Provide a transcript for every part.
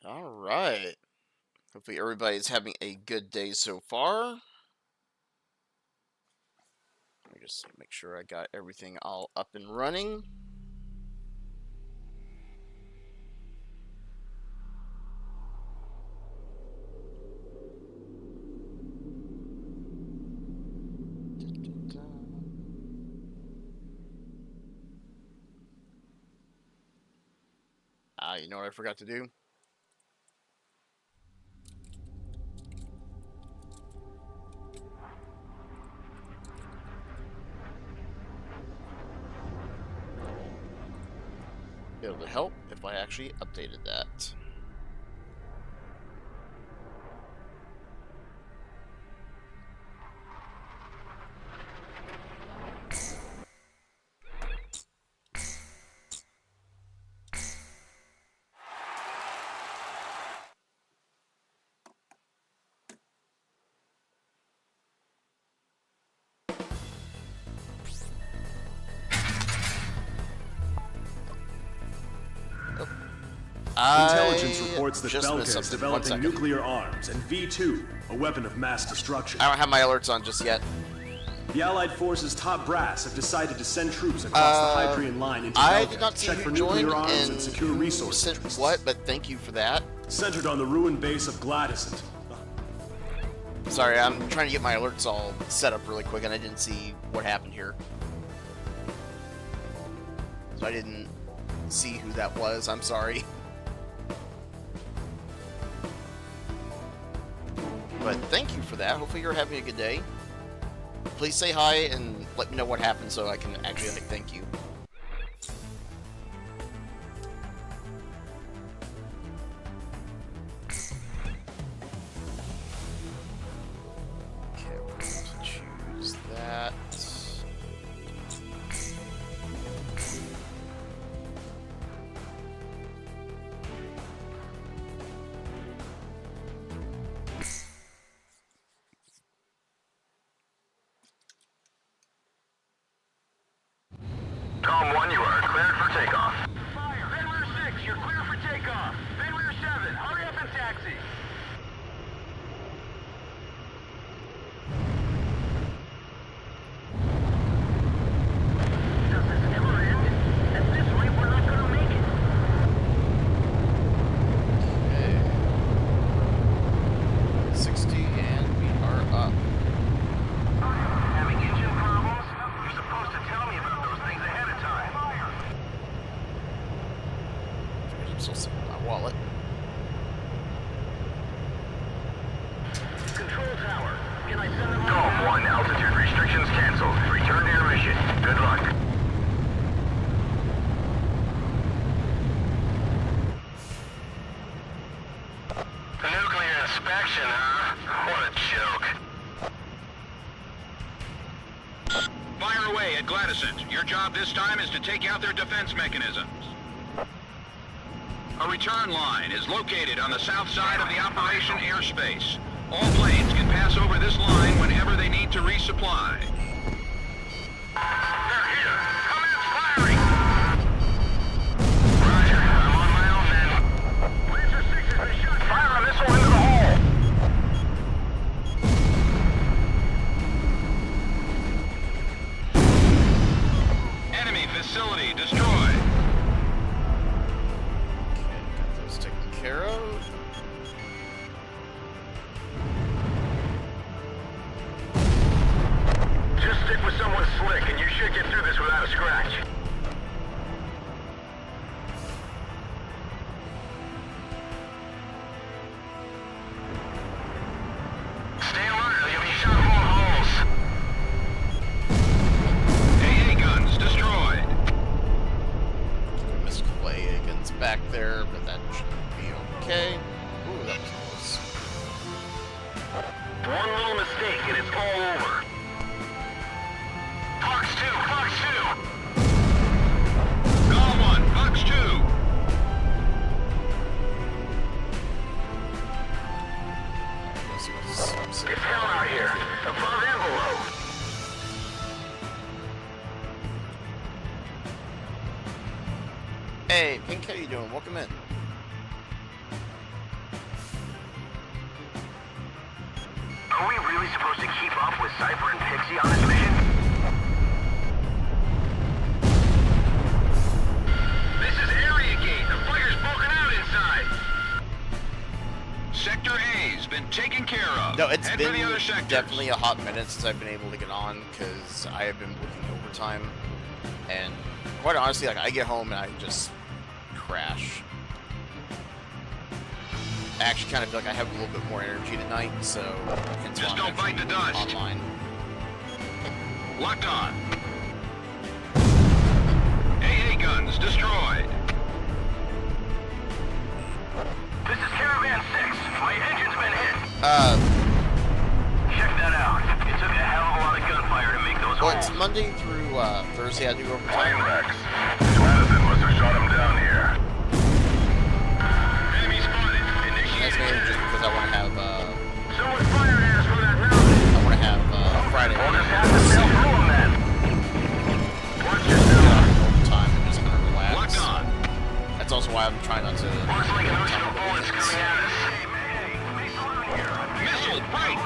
All right. Hopefully everybody's having a good day so far. Let me just make sure I got everything all up and running. You know what I forgot to do? It would help if I actually updated that. Intelligence reports that just Belka missed is something. developing nuclear arms and V2, a weapon of mass destruction. I don't have my alerts on just yet. The Allied forces' top brass have decided to send troops across the Hydrian line into I Belka did not to see check who for joined nuclear arms and secure resource sent interests. what, but thank you for that. Centered on the ruined base of Gladysant. Sorry, I'm trying to get my alerts all set up really quick, and I didn't see what happened here. So I didn't see who that was. I'm sorry. But thank you for that. Hopefully you're having a good day. Please say hi and let me know what happened so I can actually thank you. Okay, we're going to choose that. Tom 1, you are cleared for takeoff. Fire! Bedware 6, you're clear for takeoff. Bedware 7, hurry up and taxi. Does this ever end? At this rate, we're not gonna make it. Okay. 60 and we are up. Having engine problems? You're supposed to tell me about those things ahead of time. Fire! I'm still sitting in my wallet. Control tower, can I send them on? Tom 1, altitude restrictions canceled. Return to your mission. Good luck. Nuclear inspection, huh? What a joke. Fire away at Gladysant. Your job this time is to take out their defense mechanisms. A return line is located on the south side of the operation airspace. All planes can pass over this line whenever they need to resupply. They're here. Commence firing. Roger. I'm on my own, man. Laser 6 has been shot. Fire a missile into the hole. Enemy facility destroyed. Okay, got those taken care of. Just stick with someone slick, and you should get through this without a scratch. Stay alert, or you'll be shot full of holes. AA guns destroyed. Missed Clay against back there, but that should be okay. Ooh, that was close. One little mistake, and it's all over. Fox 2, Fox 2! Gall 1, Fox 2. It's hell out here, above envelope. Hey, Pink, how you doing? Welcome in. Are we really supposed to keep up with Cypher and Pixie on this mission? This is Area Gate. The fire's broken out inside. Sector A's been taken care of. No, it's Head been for the other sectors. definitely a hot minute since I've been able to get on, because I have been working overtime, and quite honestly, like, I get home and I just crash. I actually kind of feel like I have a little bit more energy tonight, so hence why Just I'm don't bite the actually dust. online. Locked on. AA guns destroyed. This is Caravan 6. My engine's been hit. Check that out. It took a hell of a lot of gunfire to make those well, holes. it's Monday through Thursday I do overtime. Plane wrecks. Madison must have shot him down here. Enemy spotted. That's mainly just because I want to have, Someone fired at us from that mountain. I want to have Friday We'll just morning have to sail through them then. Watch yourself. overtime and just kind of relax. Locked on. That's also why I'm trying not to. Looks like an ocean of bullets coming at us. Hey, Mayday. Stay around here. Missile break.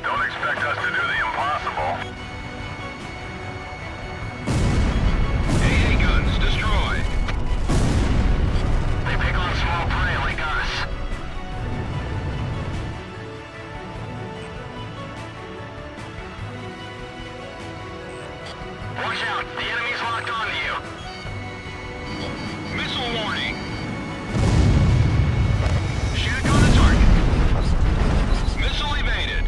Don't expect us to do the impossible. AA guns destroyed. They pick on small prey like us. Watch out. The enemy's locked onto you. Missile warning. Shoot on the target. Missile evaded.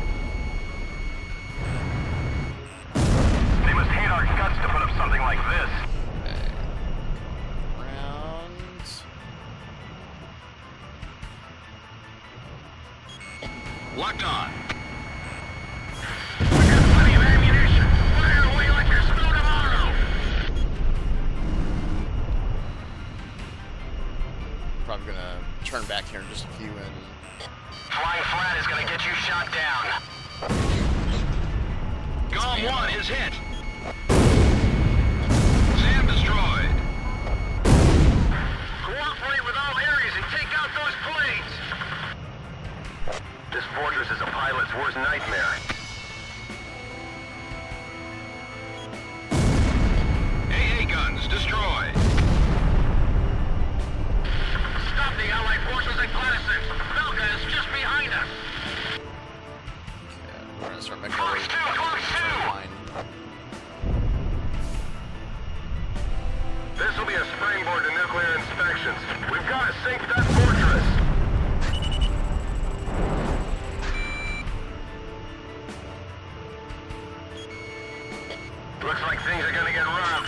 They must hate our guts to put up something like this. Round. Locked on. We got plenty of ammunition. Fire away like there's no tomorrow. Probably gonna turn back here in just a few and. Flying flat is gonna get you shot down. Golem 1 is hit. Sam destroyed. Cooperate with all areas and take out those planes. This fortress is a pilot's worst nightmare. AA guns destroyed. Stop the Allied forces at Gladyston. Velka is just behind us. Yeah, we're gonna start making our way Fox 2, back to Fox the 2. center line. This will be a springboard to nuclear inspections. We've got to sink that fortress. Looks like things are gonna get rough.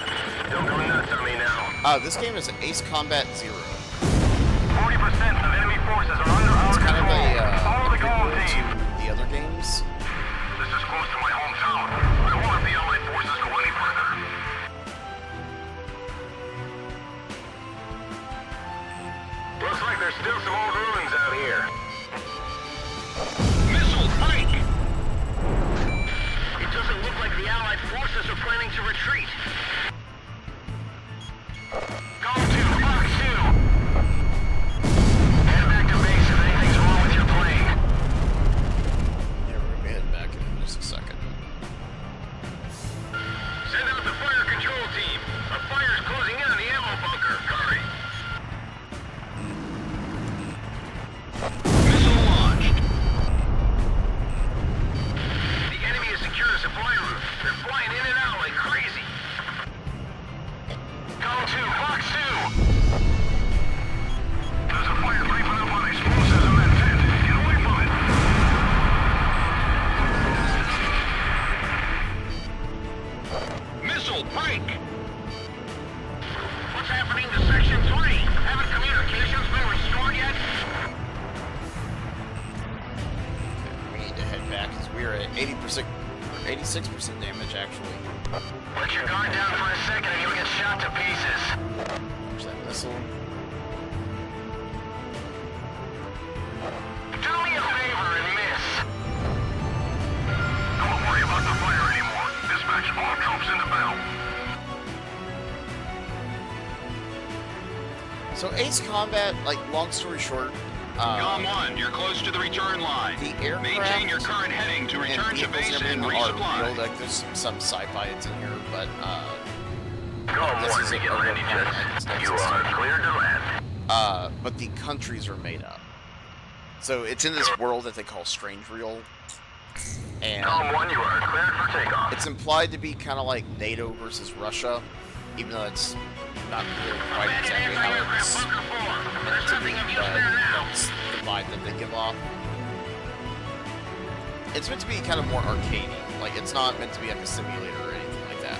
Don't go nuts on me now. This game is Ace Combat 0. 40% of enemy forces are under our It's kind of control. a Follow the prequel goal team. to the other games. This is close to my hometown. I don't want the Allied forces go any further. Looks like there's still some old ruins out here. Missile break. It doesn't look like the Allied forces are planning to retreat. Go to Fox 2. Head back to base if anything's wrong with your plane. Yeah, we're gonna head back in just a second. Send out the fire control team. A fire's closing in on the ammo bunker. Hurry. Missile launched. The enemy has secured a supply route. They're flying in and out like crazy. Go to Fox 2. There's a fire creeping up on explosives in that tent. Get away from it. Missile break. What's happening to Section 3? Haven't communications been restored yet? We need to head back because we're at 80%, or 86% damage actually. Let your guard down for a second and you'll get shot to pieces. There's that missile. Do me a favor and miss. Don't worry about the fire anymore. Dispatch all troops into battle. So Ace Combat, like, long story short, Column 1, you're close to the return line. the aircraft Maintain your current heading to return to vehicles base and and everything are resupply. real. Like, there's some sci-fi it's in here, but Column this 1, is a begin over landing planet jets. instance You and are stuff. cleared to land. But the countries are made up. So it's in this world that they call Strange Real, and Column 1, you are cleared for takeoff. it's implied to be kind of like NATO versus Russia, even though it's not really quite exactly how it's meant to be, but that's the vibe that they give off. It's meant to be kind of more arcadey, like it's not meant to be like a simulator or anything like that.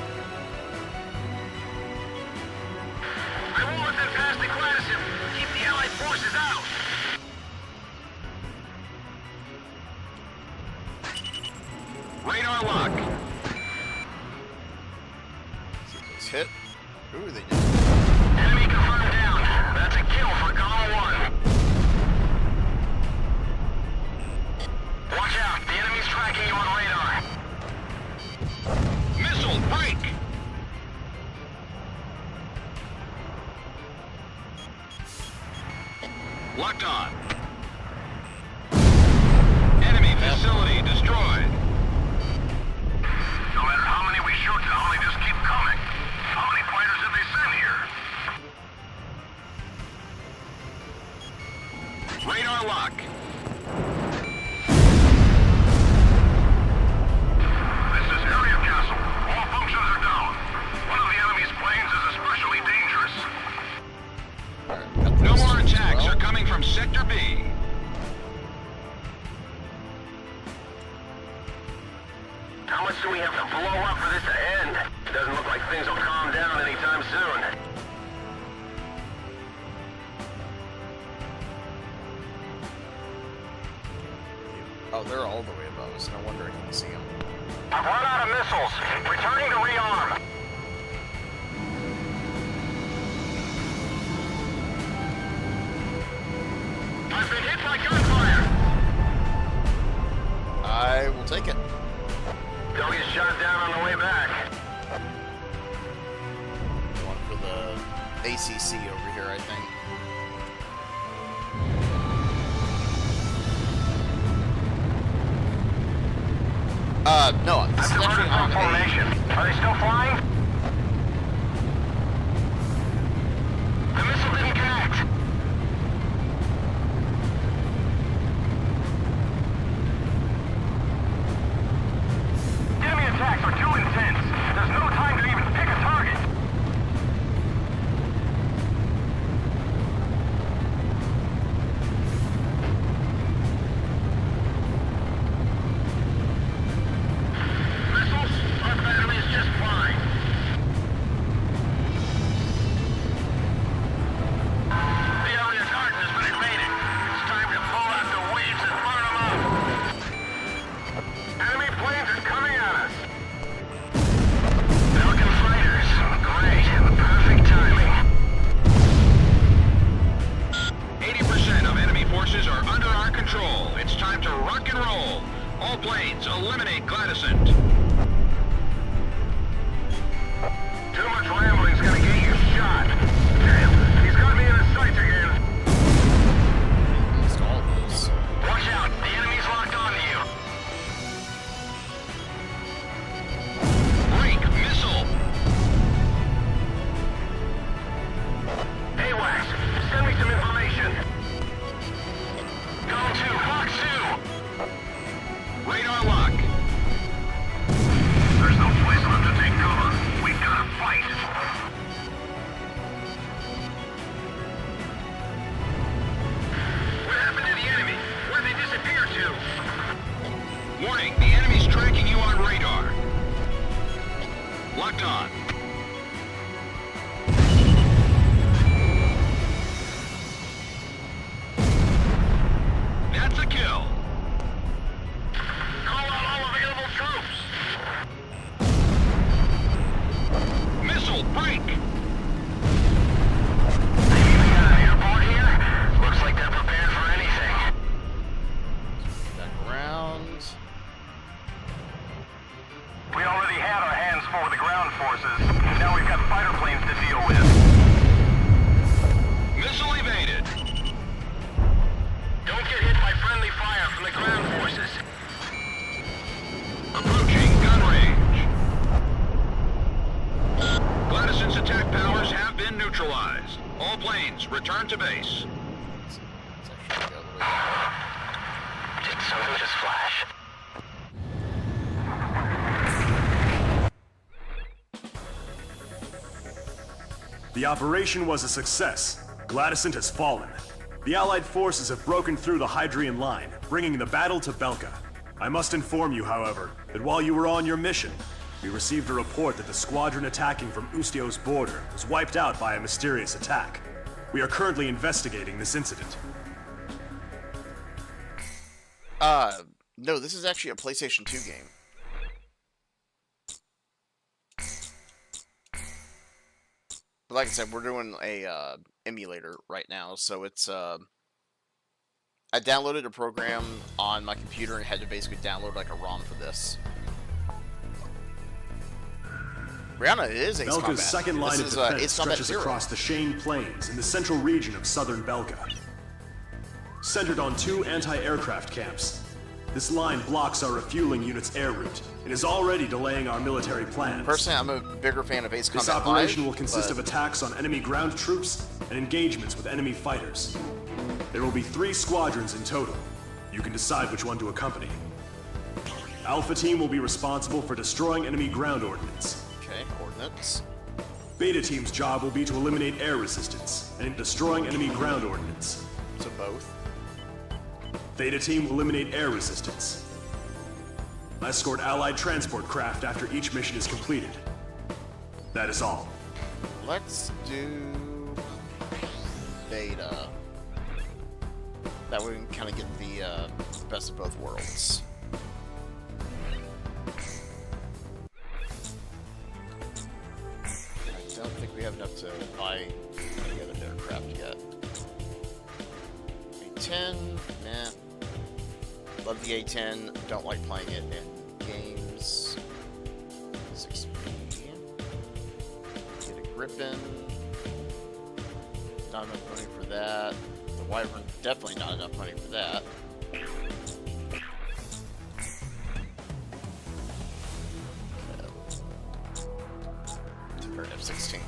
I won't let them pass the Gladys. Keep the Allied forces out. Radar lock. See if those hit. Ooh, they did. Enemy confirmed down. That's a kill for Column 1. Watch out. The enemy's tracking you on radar. Missile, break. Locked on. Enemy facility destroyed. No matter how many we shoot now, they just keep coming. How many fighters have they sent here? Radar lock. This is Area Castle. All functions are down. One of the enemy's planes is especially dangerous. Alright, got No those more two as attacks well. are coming from Sector B. How much do we have to blow up for this to end? Doesn't look like things will calm down anytime soon. Oh, they're all the way above us. No wonder I couldn't see them. I've run out of missiles. Returning to rearm. I've been hit by gunfire. I will take it. Don't get shot down on the way back. Going for the ACC over here, I think. No, this is I've actually diverted on from formation. Are they still flying? The missile didn't connect. Enemy attacks are too intense. There's no time to even pick a target. Missiles, our battery is just fine. The area garden has been invaded. It's time to pull out the weeds and burn them up. Enemy planes are coming at us. Falcon fighters. Great. Perfect timing. 80% of enemy forces are under our control. It's time to rock and roll. All planes, eliminate Gladysant. Too much rambling's gonna get you shot. Damn, he's got me in his sights again. Almost all of those. Watch out, the enemy's locked onto you. Break, missile. Hey, Wax, send me some information. Go to Fox 2. Radar lock. There's no place left to take cover. We gotta fight. What happened to the enemy? Where'd they disappear to? Warning, the enemy's tracking you on radar. Locked on. That's a kill. Call out all available troops. Missile, break. They even got an airport here? Looks like they're prepared for anything. Back around. We already had our hands full with the ground forces. Now we've got fighter planes to deal with. Unit's attack powers have been neutralized. All planes, return to base. Let's actually go all the way down. Did something just flash? The operation was a success. Gladysant has fallen. The Allied forces have broken through the Hydrian line, bringing the battle to Belka. I must inform you, however, that while you were on your mission, we received a report that the squadron attacking from Ustio's border was wiped out by a mysterious attack. We are currently investigating this incident. No, this is actually a PlayStation 2 game. But like I said, we're doing a emulator right now, so it's I downloaded a program on my computer and had to basically download like a ROM for this. Brianna, it is Ace Belka's Combat. second line of This is, defense Ace Combat stretches 0. across the Shane Plains in the central region of southern Belka. Centered on 2 anti-aircraft camps, this line blocks our refueling unit's air route and is already delaying our military plans. Personally, I'm a bigger fan of Ace Combat This operation Live, will consist of but attacks on enemy ground troops and engagements with enemy fighters. There will be 3 squadrons in total. You can decide which one to accompany. Alpha Team will be responsible for destroying enemy ground ordnance. okay, coordinates. Beta Team's job will be to eliminate air resistance and destroying enemy ground ordnance. So both. Theta Team will eliminate air resistance. Escort Allied transport craft after each mission is completed. That is all. Let's do Beta. That way we can kind of get the best of both worlds. I don't think we have enough to buy any other aircraft yet. A-10, nah. Love the A-10, don't like playing it in games. 6P. Get a Griffin. Not enough money for that. The Wyvern, definitely not enough money for that. Okay. F-16.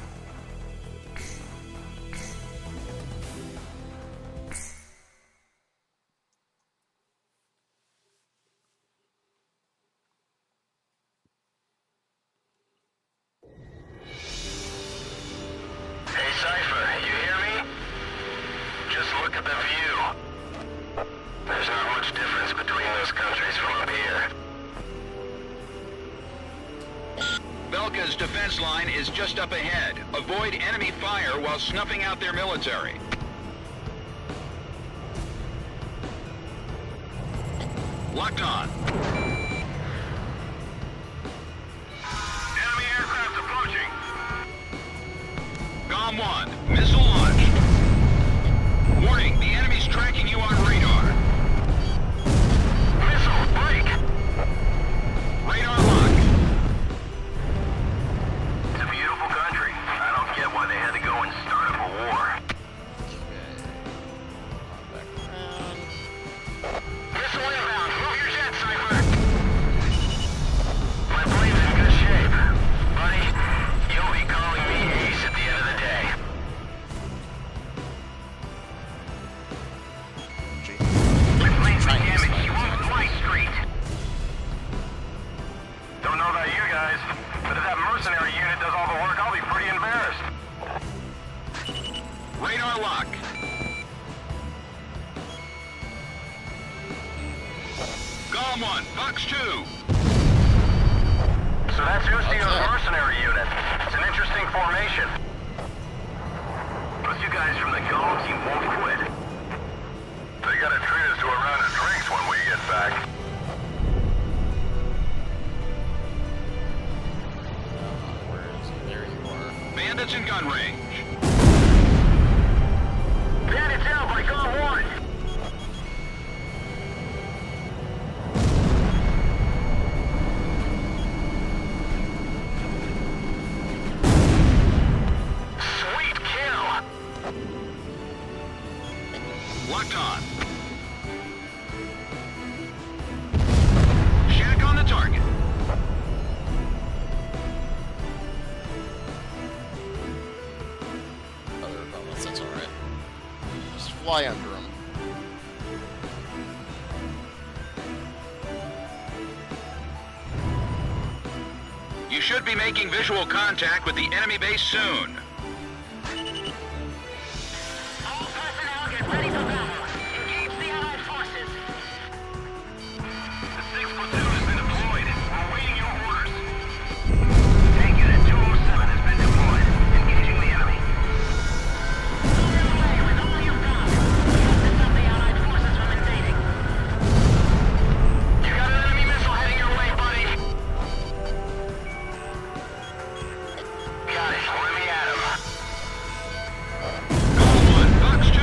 Hey, Cypher, you hear me? Just look at the view. There's not much difference between those countries from up here. Belka's defense line is just up ahead. Avoid enemy fire while snuffing out their military. Locked on. Enemy aircraft approaching. GOM 1, missile launch. Warning, the enemy's tracking you on radar. Missile, break! Radar lock. It's a beautiful country. I don't get why they had to go and start up a war. Back around. Missile inbound. Move your jet, Cypher. My plane's in good shape. Buddy, you'll be calling me Ace at the end of the day. My plane's been damaged. You won't fly straight. Don't know about you guys, but if that mercenary unit does all the work, I'll be pretty embarrassed. Radar lock. GOM 1, Fox 2. So that's Ustio's mercenary unit. It's an interesting formation. But you guys from the GOM team won't quit. They gotta treat us to a round of drinks when we get back. Where is he? There you are. Bandits in gun range. Bandits out by GOM 1! Sweet kill! Locked on. Shack on the target. fly under them. You should be making visual contact with the enemy base soon. All personnel get ready for battle. Engage the Allied forces. The 6th platoon has been deployed. We're awaiting your orders. Tank Unit 207 has been deployed. Engaging the enemy. Fire away with all you've got. We have to stop the Allied forces from invading. You got an enemy missile heading your way, buddy. Got it. Let me at him. Goal 1, Fox 2.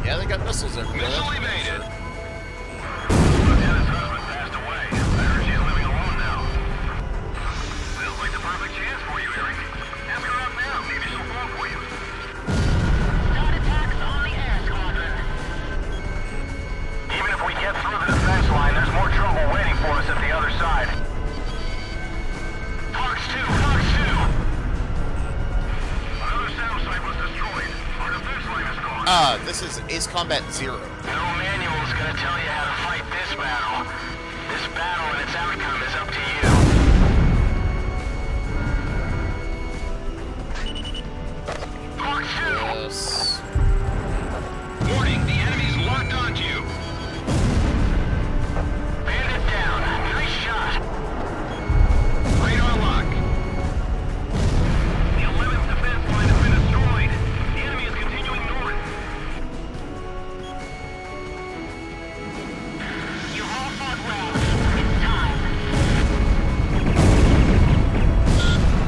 Yeah, they got missiles everywhere. Missile evaded. Lieutenant's husband passed away. I heard she's living alone now. Feels like the perfect chance for you, Eric. Ask her out now. Maybe she'll fall for you. Start attacks on the air squadron. Even if we get through the defense line, there's more trouble waiting for us at the other side. Fox 2! Fox 2! Another sound site was destroyed. Our defense line is gone. This is Ace Combat 0. No manual's gonna tell you how to fight this battle. This battle and its outcome is up to you. Fox 2! Yes. Warning, the enemy's locked onto you. Bandit down. Nice shot. Radar lock. The 11th defense line has been destroyed. The enemy is continuing north. You've all fought well. It's time.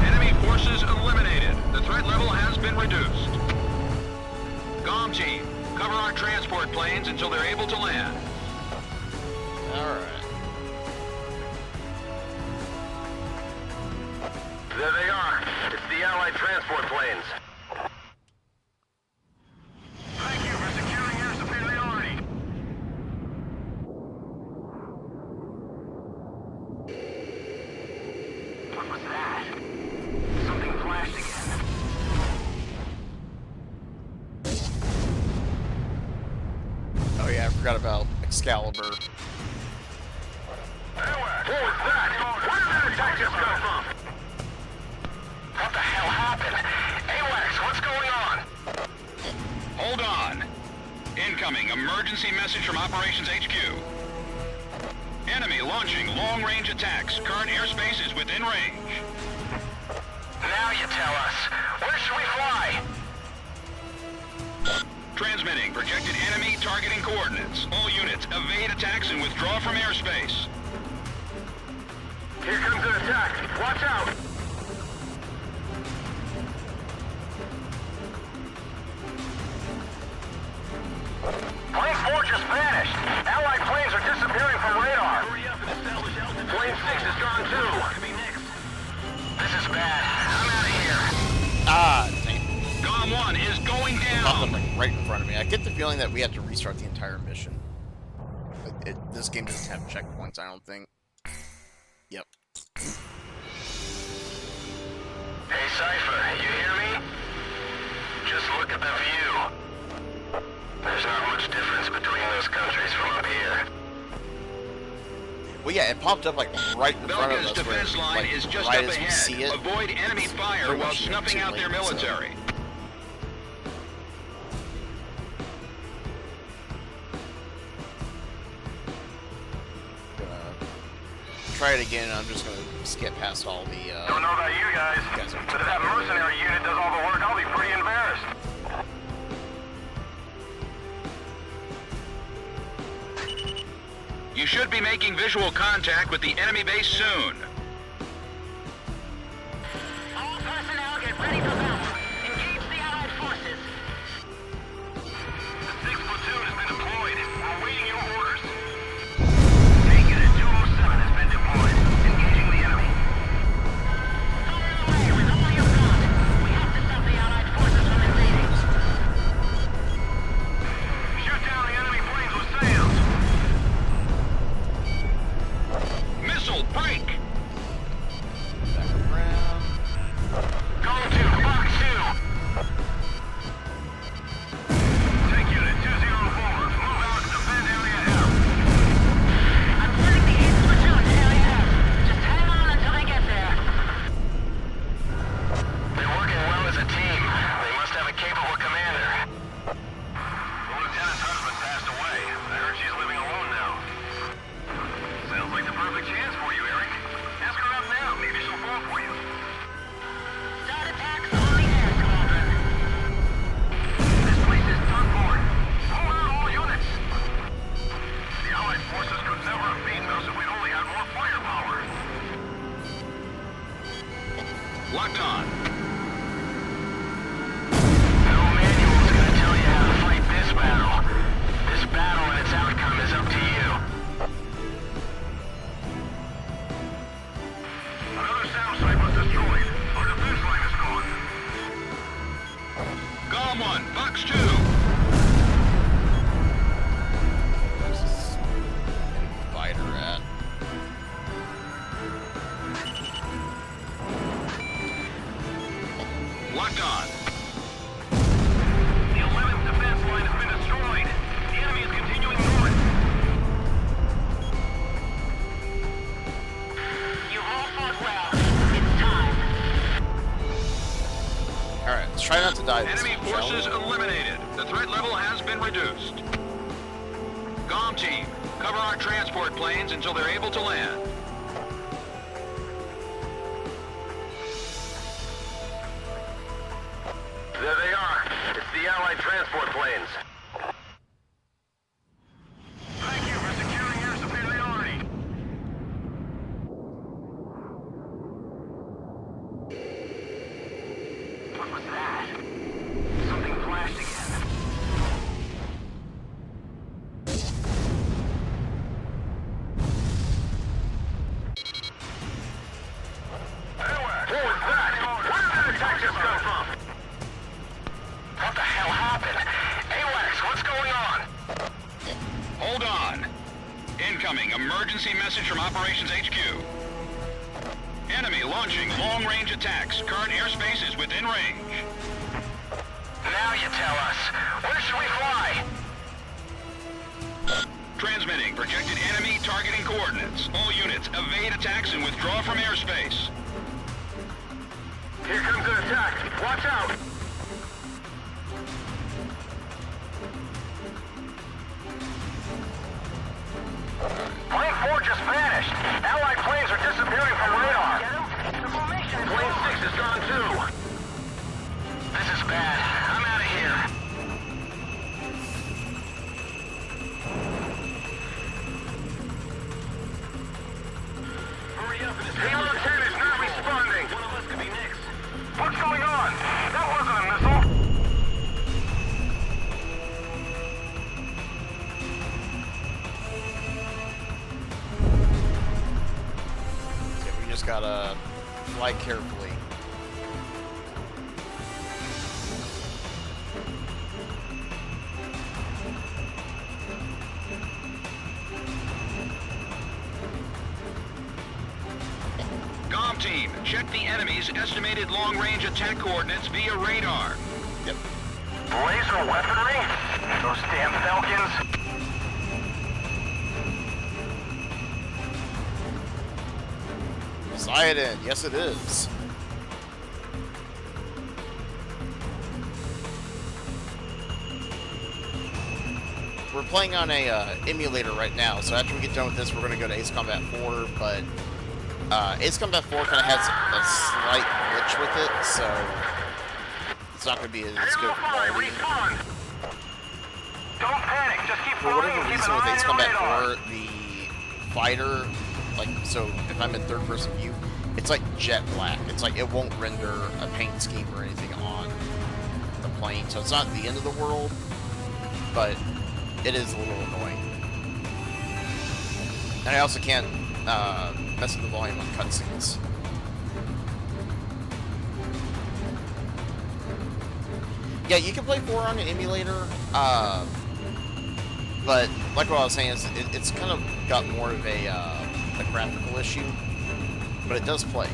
Enemy forces eliminated. The threat level has been reduced. Comm team, cover our transport planes until they're able to land. Alright. There they are. It's the Allied transport planes. Thank you for securing your superiority. What was that? Something flashed again. Oh yeah, I forgot about Excalibur. What was that? Where did that attack just come from? What the hell happened? AWACS, what's going on? Hold on. Incoming emergency message from Operations HQ. Enemy launching long-range attacks. Current airspace is within range. Now you tell us. Where should we fly? Transmitting projected enemy targeting coordinates. All units, evade attacks and withdraw from airspace. Here comes an attack. Watch out. Plane 4 just vanished. Allied planes are disappearing from radar. Hurry up and establish altitude. Plane 6 is gone too. This is bad. I'm out of here. Ah, dang. Gone 1 is going Pop them down. like right in front of me. I get the feeling that we have to restart the entire mission. This game doesn't have checkpoints, I don't think. Yep. Hey, Cypher, you hear me? Just look at the view. There's not much difference between those countries from up here. Well, yeah, it popped up like right in front of Belga's us. Where, defense line like, is just right up as we see ahead. it. Avoid enemy fire pretty while much snuffing too out their late, so- military. Try it again, and I'm just gonna skip past all the. Don't know about you guys, guys are- but if that mercenary unit does all the work, I'll be pretty embarrassed. You should be making visual contact with the enemy base soon. All personnel get ready for battle. Engage the Allied forces. The 6th platoon has been deployed. We're awaiting your orders. Tank Unit 207 has been deployed. Engaging the enemy. Fire away with all you've got. We have to stop the Allied forces from invading. Shoot down the enemy planes with SAMs. Missile break. Back around. Go to Fox Locked on. No manual's gonna tell you how to fight this battle. This battle and its outcome is up to you. Another sound site was destroyed. Our defense line is gone. Golem 1, Box 2. Where's this fighter at? Locked on. The 11th defense line has been destroyed. The enemy is continuing north. You all fought well. It's time. Alright, let's try not to die this Enemy time, shall forces we? eliminated. The threat level has been reduced. Golem team, cover our transport planes until they're able to land. There they are. It's the Allied transport planes. Thank you for securing your superiority. What was that? Something flashed again. What was that? Where did that attack just come from? What the hell happened? AWACS, what's going on? Hold on. Incoming emergency message from Operations HQ. Enemy launching long-range attacks. Current airspace is within range. Now you tell us. Where should we fly? Transmitting projected enemy targeting coordinates. All units, evade attacks and withdraw from airspace. Here comes an attack. Watch out. Plane 4 just vanished. Allied planes are disappearing from radar. Plane 6 is gone too. This is bad. I'm out of here. Hurry up and Payload 10 is not responding. One of us could be next. What's going on? That wasn't a missile. Okay, we just gotta fly carefully. Golem team, check the enemy's estimated long-range attack coordinates via radar. Yep. Laser weaponry? Those damn Falcons? Poseidon, yes it is. We're playing on a emulator right now, so after we get done with this, we're going to go to Ace Combat 4, but Ace Combat 4 kind of has a slight glitch with it, so it's not going to be as good quality. Respawn. Don't panic, just keep For flying whatever and keep reason an with eye Ace on Combat radar. 4, the fighter, like, so if I'm in third person view, it's like jet black. It's like it won't render a paint scheme or anything on the plane, so it's not the end of the world, but it is a little annoying. And I also can't mess with the volume on cutscenes. Yeah, you can play 4 on an emulator, but like what I was saying, is it's kind of got more of a graphical issue, but it does play.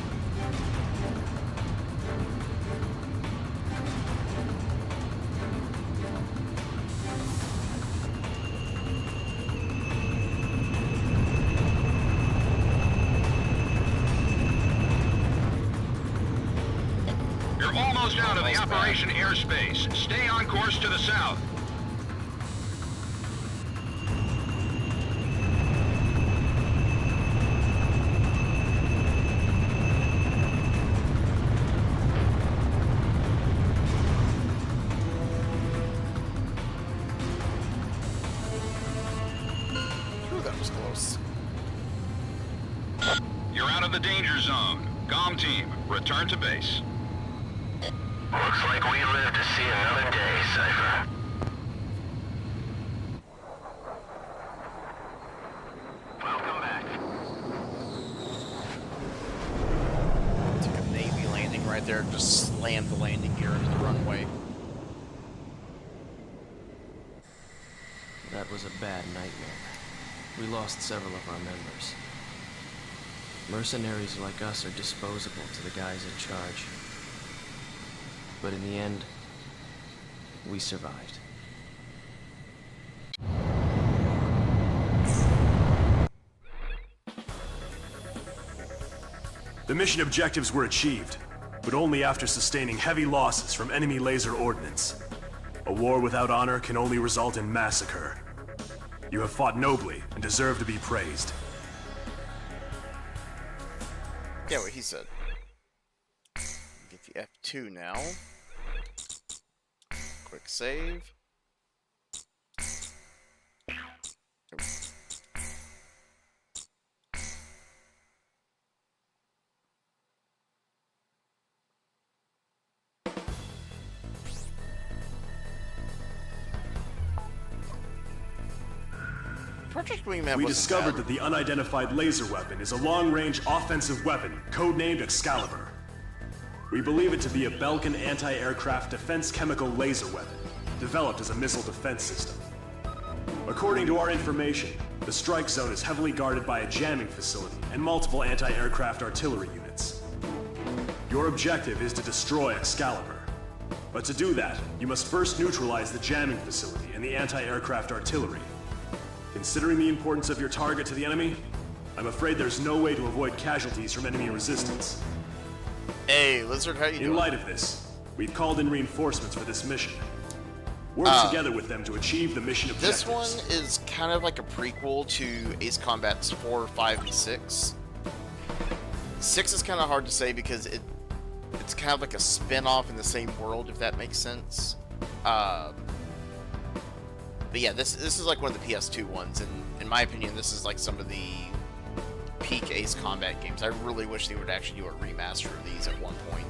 You're almost out of the operation airspace. Stay on course to the south. Ooh, that was close. You're out of the danger zone. Comm team, return to base. Looks like we live to see another day, Cypher. Welcome back. Took a Navy landing right there, just slammed the landing gear into the runway. That was a bad nightmare. We lost several of our members. Mercenaries like us are disposable to the guys in charge. But in the end, we survived. The mission objectives were achieved, but only after sustaining heavy losses from enemy laser ordnance. A war without honor can only result in massacre. You have fought nobly and deserve to be praised. Yeah, what he said. Get the F2 now. Quick save. Project Wingman We wasn't discovered bad. that the unidentified laser weapon is a long-range offensive weapon, codenamed Excalibur. We believe it to be a Belkin anti-aircraft defense chemical laser weapon, developed as a missile defense system. According to our information, the strike zone is heavily guarded by a jamming facility and multiple anti-aircraft artillery units. Your objective is to destroy Excalibur. But to do that, you must first neutralize the jamming facility and the anti-aircraft artillery. Considering the importance of your target to the enemy, I'm afraid there's no way to avoid casualties from enemy resistance. Hey, Lizard, how you doing? In light of this, we've called in reinforcements for this mission. Work together with them to achieve the mission objectives. This one is kind of like a prequel to Ace Combat's 4, 5, and 6. 6 is kind of hard to say because it's kind of like a spin-off in the same world, if that makes sense. But yeah, this is like one of the PS2 ones, and in my opinion, this is like some of the peak Ace Combat games. I really wish they would actually do a remaster of these at one point.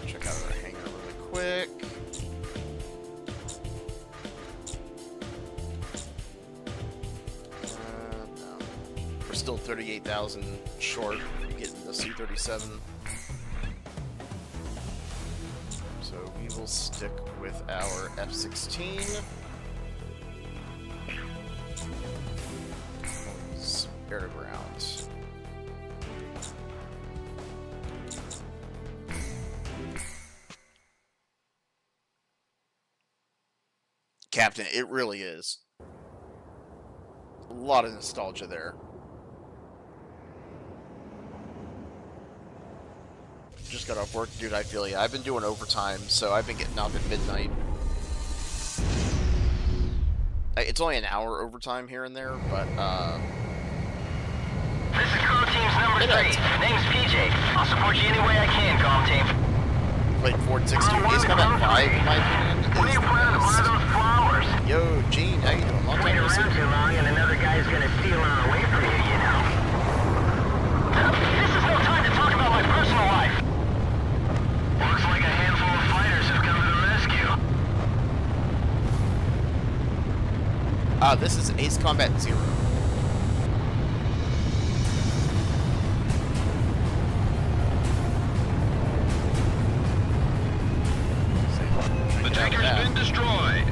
Check out our hangar really quick. No. We're still 38,000 short of getting the C-37. So we will stick with our F-16. Air to ground. Captain, it really is. A lot of nostalgia there. Just got off work, dude. I feel ya. I've been doing overtime, so I've been getting up at midnight. It's only an hour overtime here and there, but This is Comm Team's number 3. Name's PJ. I'll support you any way I can, Comm Team. played Ford 6 2. Ace Combat 5, in my opinion, When are is you the planning to buy best. those flowers? Yo, Gene, how you doing? Long Wait time no around see. too long and another guy's gonna steal them away from you, you know. This is no time to talk about my personal life. Looks like a handful of fighters have come to the rescue. This is Ace Combat 0. The tanker's been destroyed.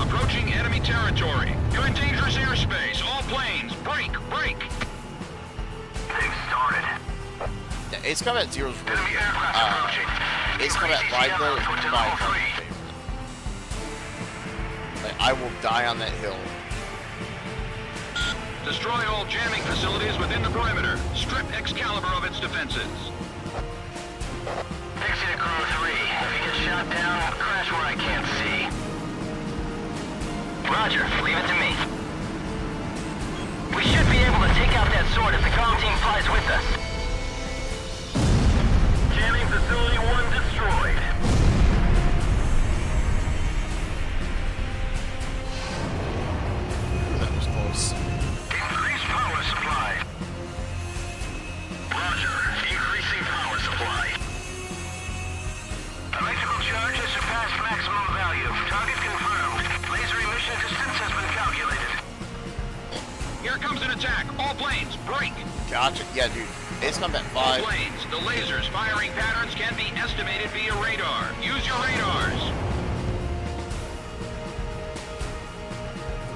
Approaching enemy territory. You're in dangerous airspace. All planes, break, break. They've started. Yeah, Ace Combat 0 is really Enemy good. aircraft approaching. Ace Combat 5 though is Switch to by level far my 3. favorite. Like, I will die on that hill. Destroy all jamming facilities within the perimeter. Strip Excalibur of its defenses. Dixie to Crew 3. If you get shot down, crash where I can't see. Roger, leave it to me. We should be able to take out that sword if the comm team flies with us. Jamming facility 1 destroyed. Ooh, that was close. lasers. Increase power supply. Roger. Increasing power supply. Electrical charge has surpassed maximum value. Target confirmed. Laser emission distance has been calculated. Here comes an attack. All planes, break. Gotcha. Yeah, dude. Ace Combat All 5. planes, the lasers firing patterns can be estimated via radar. Use your radars.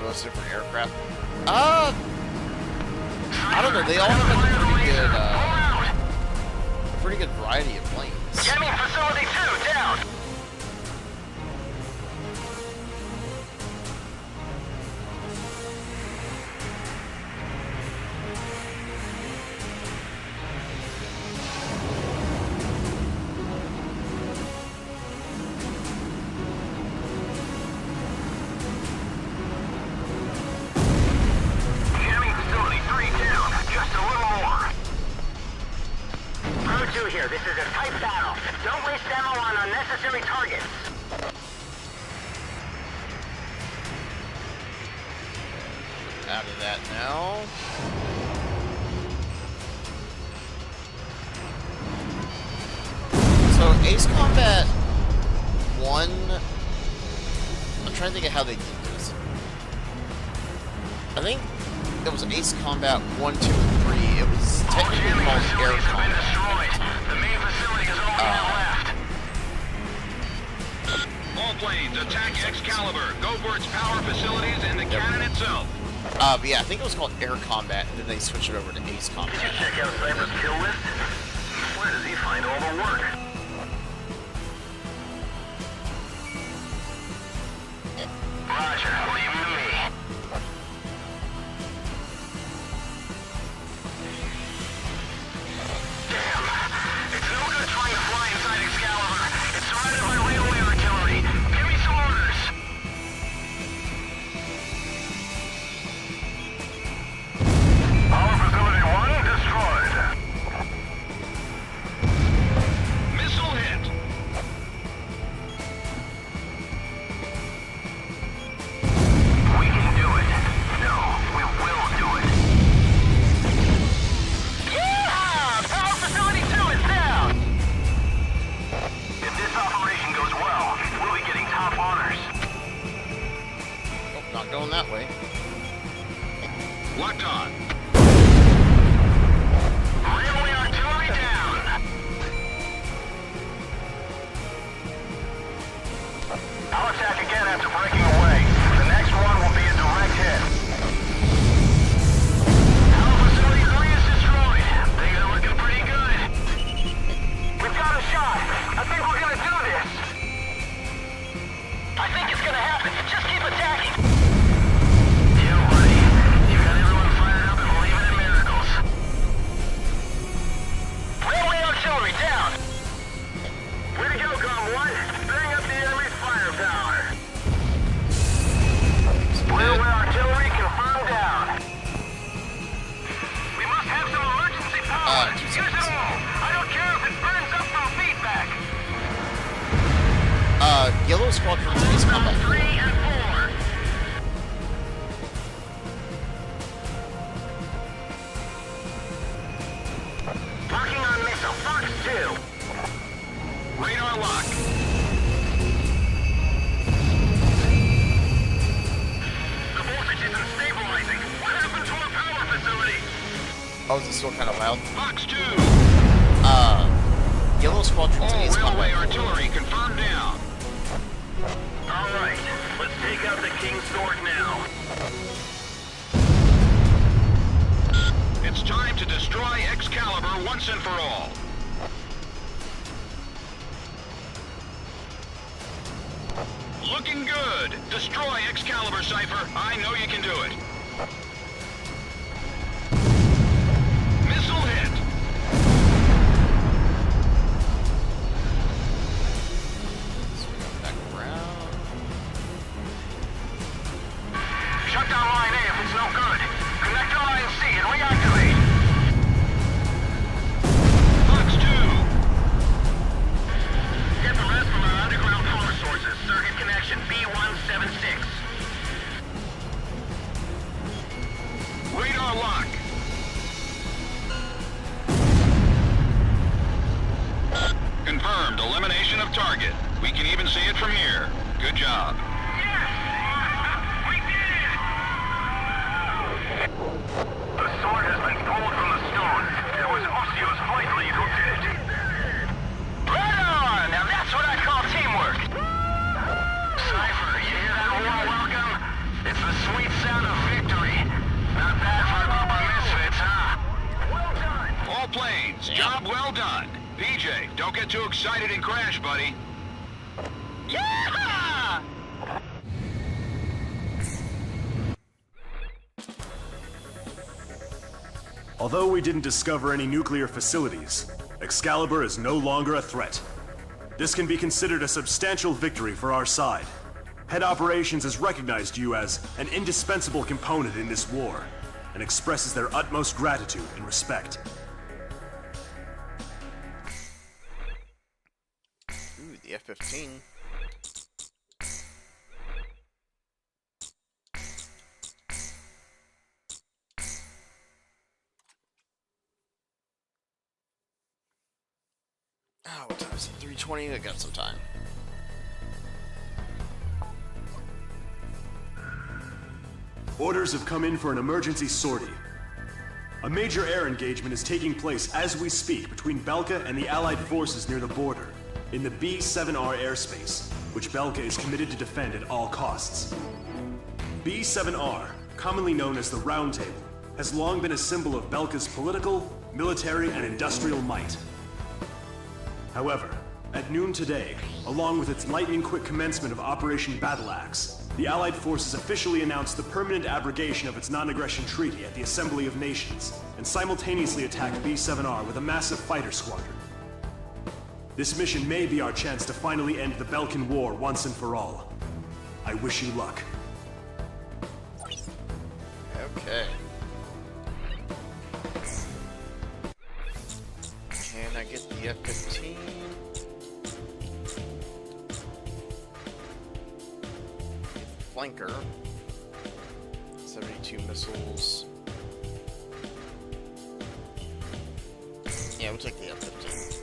Most different aircraft. I don't know. They all have like a pretty good variety of planes. Enemy facility 2 down. Jamming facility 3 down. Just a little more. Pro 2 here. This is a tight battle. Don't waste ammo on unnecessary targets. Out of that now. So Ace Combat 1. I'm trying to think of how they did this. I think it was Ace Combat 1, 2, and 3. It was All technically jamming called Air facilities have been Combat. destroyed. The main facility is only now left. All planes, attack Excalibur. Go for its power facilities and the cannon itself. But yeah, I think it was called Air Combat, and then they switched it over to Ace Combat. Did you check out Cypher's kill list? Where does he find all the work? Roger, leave him to me. Damn. It's no good trying to fly inside Excalibur. It's surrounded by railway artillery. Give me some orders. Power facility 1 destroyed. Missile hit. We can do it. No, we will do it. Yeah! Power facility 2 is down! If this operation goes well, we'll be getting top honors. Oh, not going that way. Locked on. Railway artillery down! I'll attack again after breaking away. The next one will be a direct hit. Power facility 3 is destroyed. Things are looking pretty good. We've got a shot. I think we're gonna do this. I think it's gonna happen. Just keep attacking. Yeah, buddy. You got everyone fired up and believing in miracles. Railway artillery down. Way to go, Com 1. Bring up the enemy's firepower. Railway artillery confirmed down. We must have some emergency power. 2 Use seconds. it all. I don't care if it burns up from feedback. Yellow Squadron's Ace Combat 3 and 4. Working on missile. Fox 2. Radar lock. The voltage isn't stabilizing. What happened to our power facility? Oh, is it still kind of loud? Fox 2. Yellow Squadron's All Ace railway Combat 4. artillery confirmed down. All right, let's take out the King's Sword now. It's time to destroy Excalibur once and for all. Looking good. Destroy Excalibur, Cypher. I know you can do it. Missile hit. Back around. Shut down line A if it's no good. Connect to line C and reactivate. Fox 2. Get the rest from our underground power sources. Circuit connection B176. our luck. Confirmed. Elimination of target. We can even see it from here. Good job. We did it! The sword has been pulled from the stone. It was Osseo's flight lead who did it. Right on! Now that's what I call teamwork. Cypher, you hear that warm welcome? It's the sweet sound of victory. Not bad for a group of misfits, huh? Well done! All planes, job well done. PJ, don't get too excited and crash, buddy. Yeah! Although we didn't discover any nuclear facilities, Excalibur is no longer a threat. This can be considered a substantial victory for our side. Head Operations has recognized you as an indispensable component in this war, and expresses their utmost gratitude and respect. Ooh, the F-15. Oh, what time is it? 3:20? I got some time. Orders have come in for an emergency sortie. A major air engagement is taking place as we speak between Belka and the Allied forces near the border, in the B-7R airspace, which Belka is committed to defend at all costs. B-7R, commonly known as the Round Table, has long been a symbol of Belka's political, military, and industrial might. However, at noon today, along with its lightning-quick commencement of Operation Battle Axe, the Allied forces officially announced the permanent abrogation of its non-aggression treaty at the Assembly of Nations, and simultaneously attacked B-7R with a massive fighter squadron. This mission may be our chance to finally end the Belkan War once and for all. I wish you luck. Okay. Can I get the F-15? Flanker. 72 missiles. Yeah, we'll take the F-15.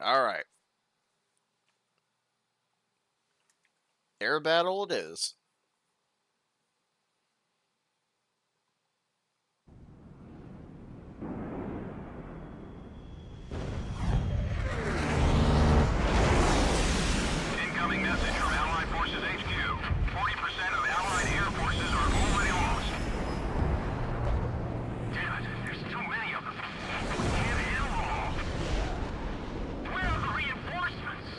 All right. Air battle it is. Incoming message from Allied Forces HQ. 40% of Allied air forces are already lost. Damn it, there's too many of them. We can't handle them all. Where are the reinforcements?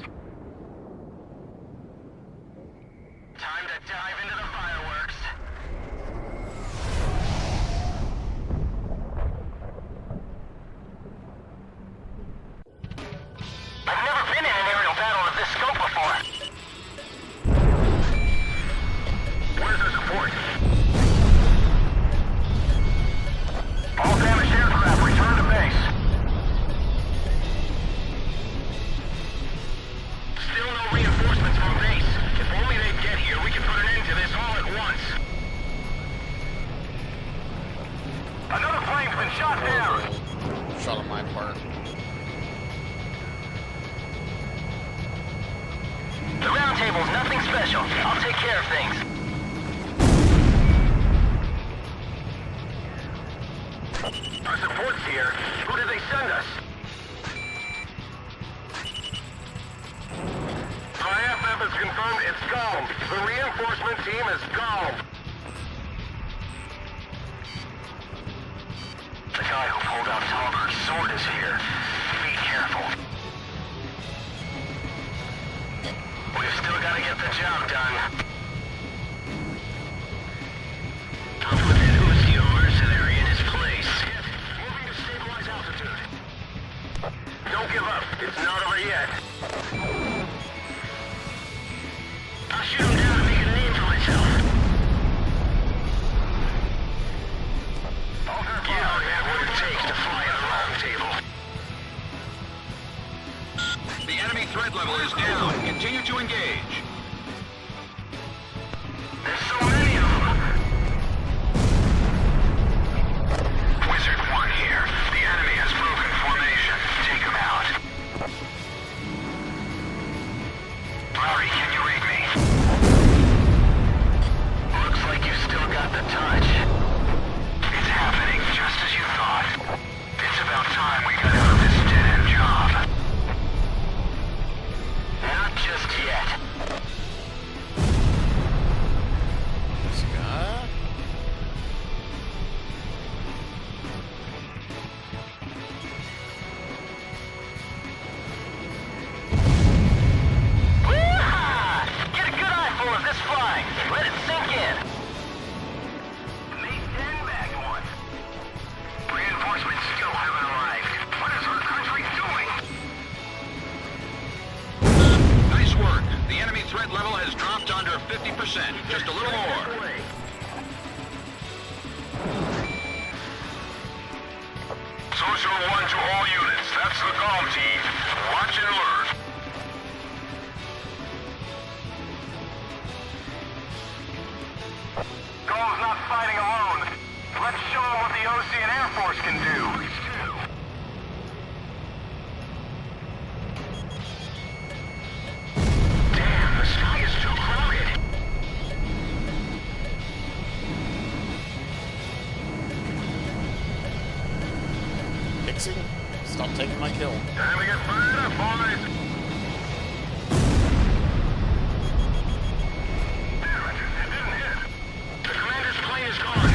Time to dive into the fireworks. I've never been in an aerial battle of this scope before. Where's the support? All damaged aircraft return to base. Still no reinforcements from base. If only they'd get here, we could put an end to this all at once. Another plane's been shot down. Shot on my part. The round table's nothing special. I'll take care of things. Our support's here. Who did they send us? IFF has confirmed it's gone. The reinforcement team is gone. The guy who pulled out Talberg's sword is here. Be careful. We've still got to get the job done. I'll put that Uzi mercenary in his place. Moving to stabilize altitude. Don't give up. It's not over yet. I'll shoot him down and make a name for myself. level is down. Continue to engage. There's so many of them. Wizard 1 here. The enemy has broken formation. Take them out. Larry, can you read me? Looks like you still got the touch. It's happening just as you thought. It's about time we got out of this dead-end job. Not just yet. Scott? Woo-ha! Get a good eyeful of this flying. Let it sink in. They stand back one. Reinforcements still haven't arrived. What is our country doing? Nice work. The enemy threat level has dropped under 50%. Just a little more. Social 1 to all units. That's the GOM team. Watch and learn. GOM's not fighting alone. Let's show them what the OC and Air Force can do. Damn, the sky is too crowded. Pixie? Stop taking my kill. Time to get fired up, boys. Damn it, it didn't hit. The commander's plane is gone.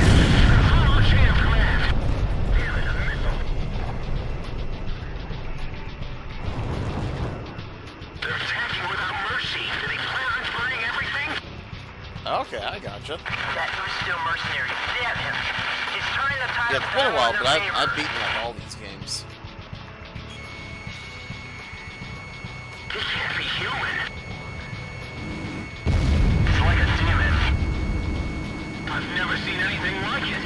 Follow chain of command. Damn it, a missile. They're attacking without mercy. Do they plan on burning everything? Okay, I gotcha. That was still mercenary. Damn him. He's turning the tide Yeah, of it's been a battle while, in but their I've favor. beaten like all these games. This can't be human. It's like a demon. I've never seen anything like it.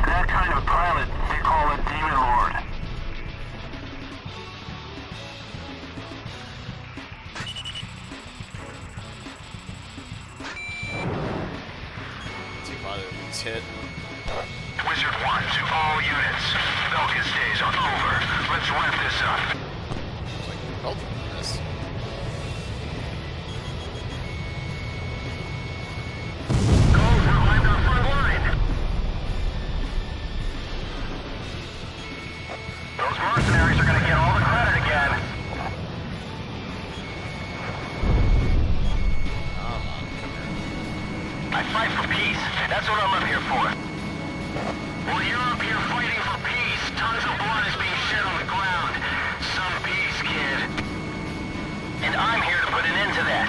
That kind of pilot, they call a demon lord. See if either of these hit. Wizard 1 to all units. Belka's days are over. Let's wrap this up. It's like, both of them miss. Gold revived our front line. Those mercenaries are gonna get all the credit again. Come on, come here. I fight for peace. That's what I'm up here for. While you're up here fighting for peace, tons of blood is being shed on the ground. Some peace, kid. And I'm here to put an end to that.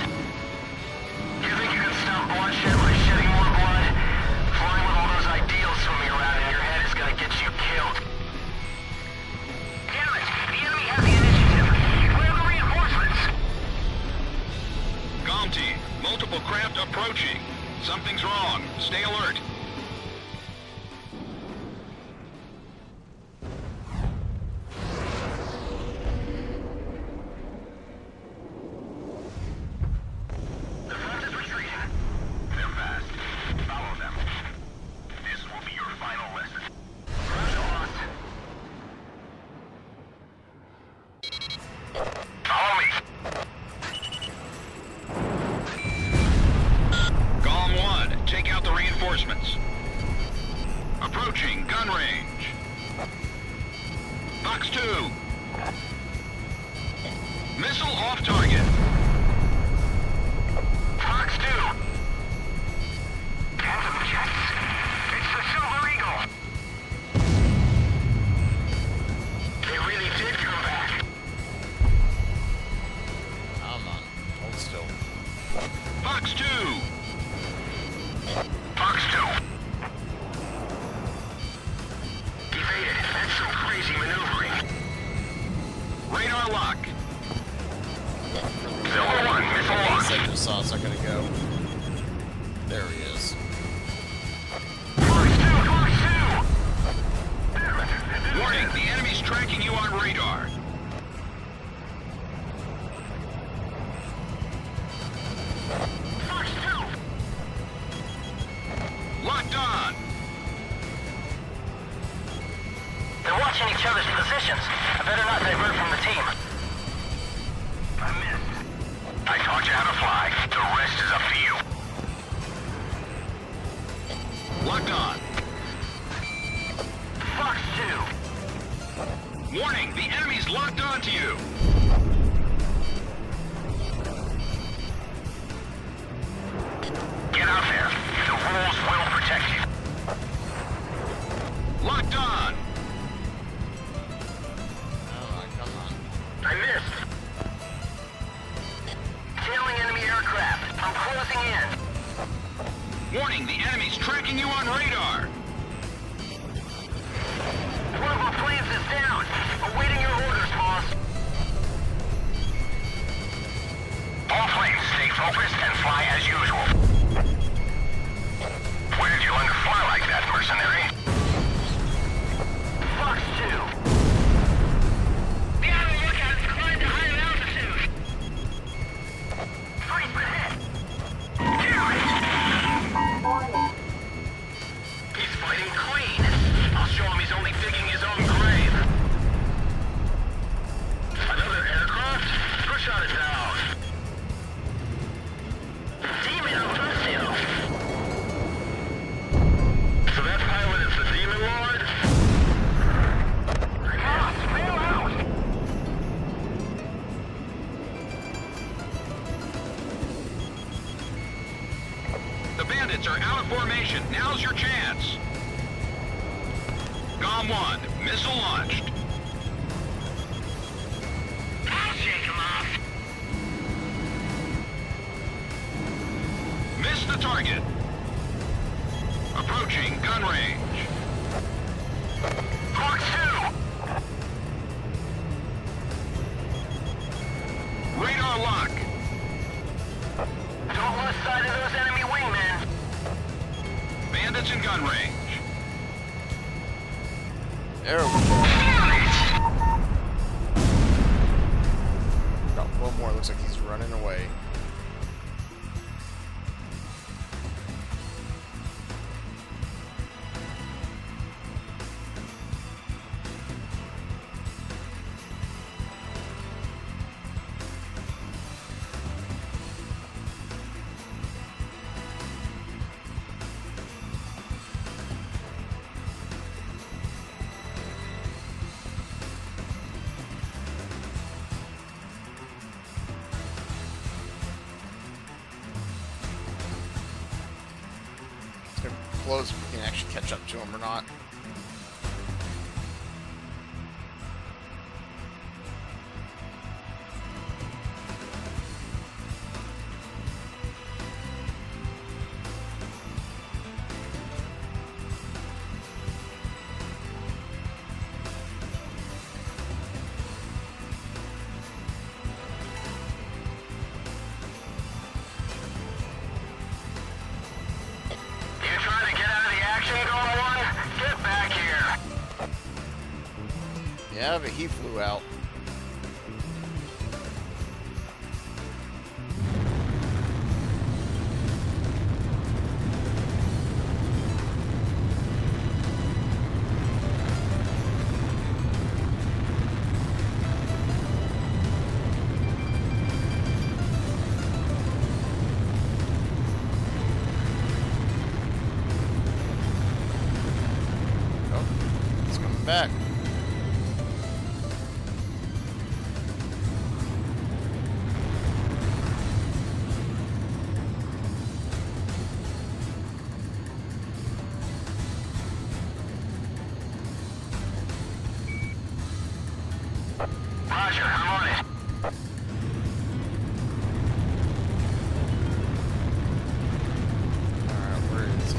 You think you can stop bloodshed by shedding more blood? Flying with all those ideals swimming around in your head is gonna get you killed. Damn it! The enemy has the initiative. Where are the reinforcements? GOM team, multiple craft approaching. Something's wrong. Stay alert. The front is retreating. They're fast. Follow them. This will be your final lesson. Roger, boss. Follow me. GOM 1, take out the reinforcements. Approaching gun range. Fox 2. Missile off target. Fox 2. Phantom jets. It's the Silver Eagle. They really did come back. Come on, hold still. Fox 2. Fox 2. Evaded. That's some crazy maneuvering. Radar lock. For Locked on. They're watching each other's positions. I better not divert from the team. I missed. I taught you how to fly. The rest is up to you. Locked on. Fox 2. Warning, the enemy's locked on to you. Get out there. The rules will protect you. Locked on. Oh, come on. I missed. Tailing enemy aircraft. I'm closing in. Warning, the enemy's tracking you on radar. One of our planes is down. Awaiting your orders, boss. All planes, stay focused and fly as usual. Where did you learn to fly like that, mercenary? Fox 2. Be on the lookout and climb to higher altitude. Freeze ahead. He's fighting clean. I'll show him he's only digging his own grave. Another aircraft? Push on it down. Demon Officio. So that pilot is the Demon Lord? Boss, bail out! The bandits are out of formation. Now's your chance. GOM 1, missile launched. I'll shake him off. Missed the target. Approaching gun range. Fox 2! Radar lock. Don't lose sight of those enemy wingmen. Bandits in gun range. There we go. Damn it! Got one more. Looks like he's running away. It's gonna be close if we can actually catch up to him or not. You trying to get out of the action, GOM 1? Get back here. Yeah, but he flew out. Oh, he's coming back. Roger, I'm on it. Alright, where is he?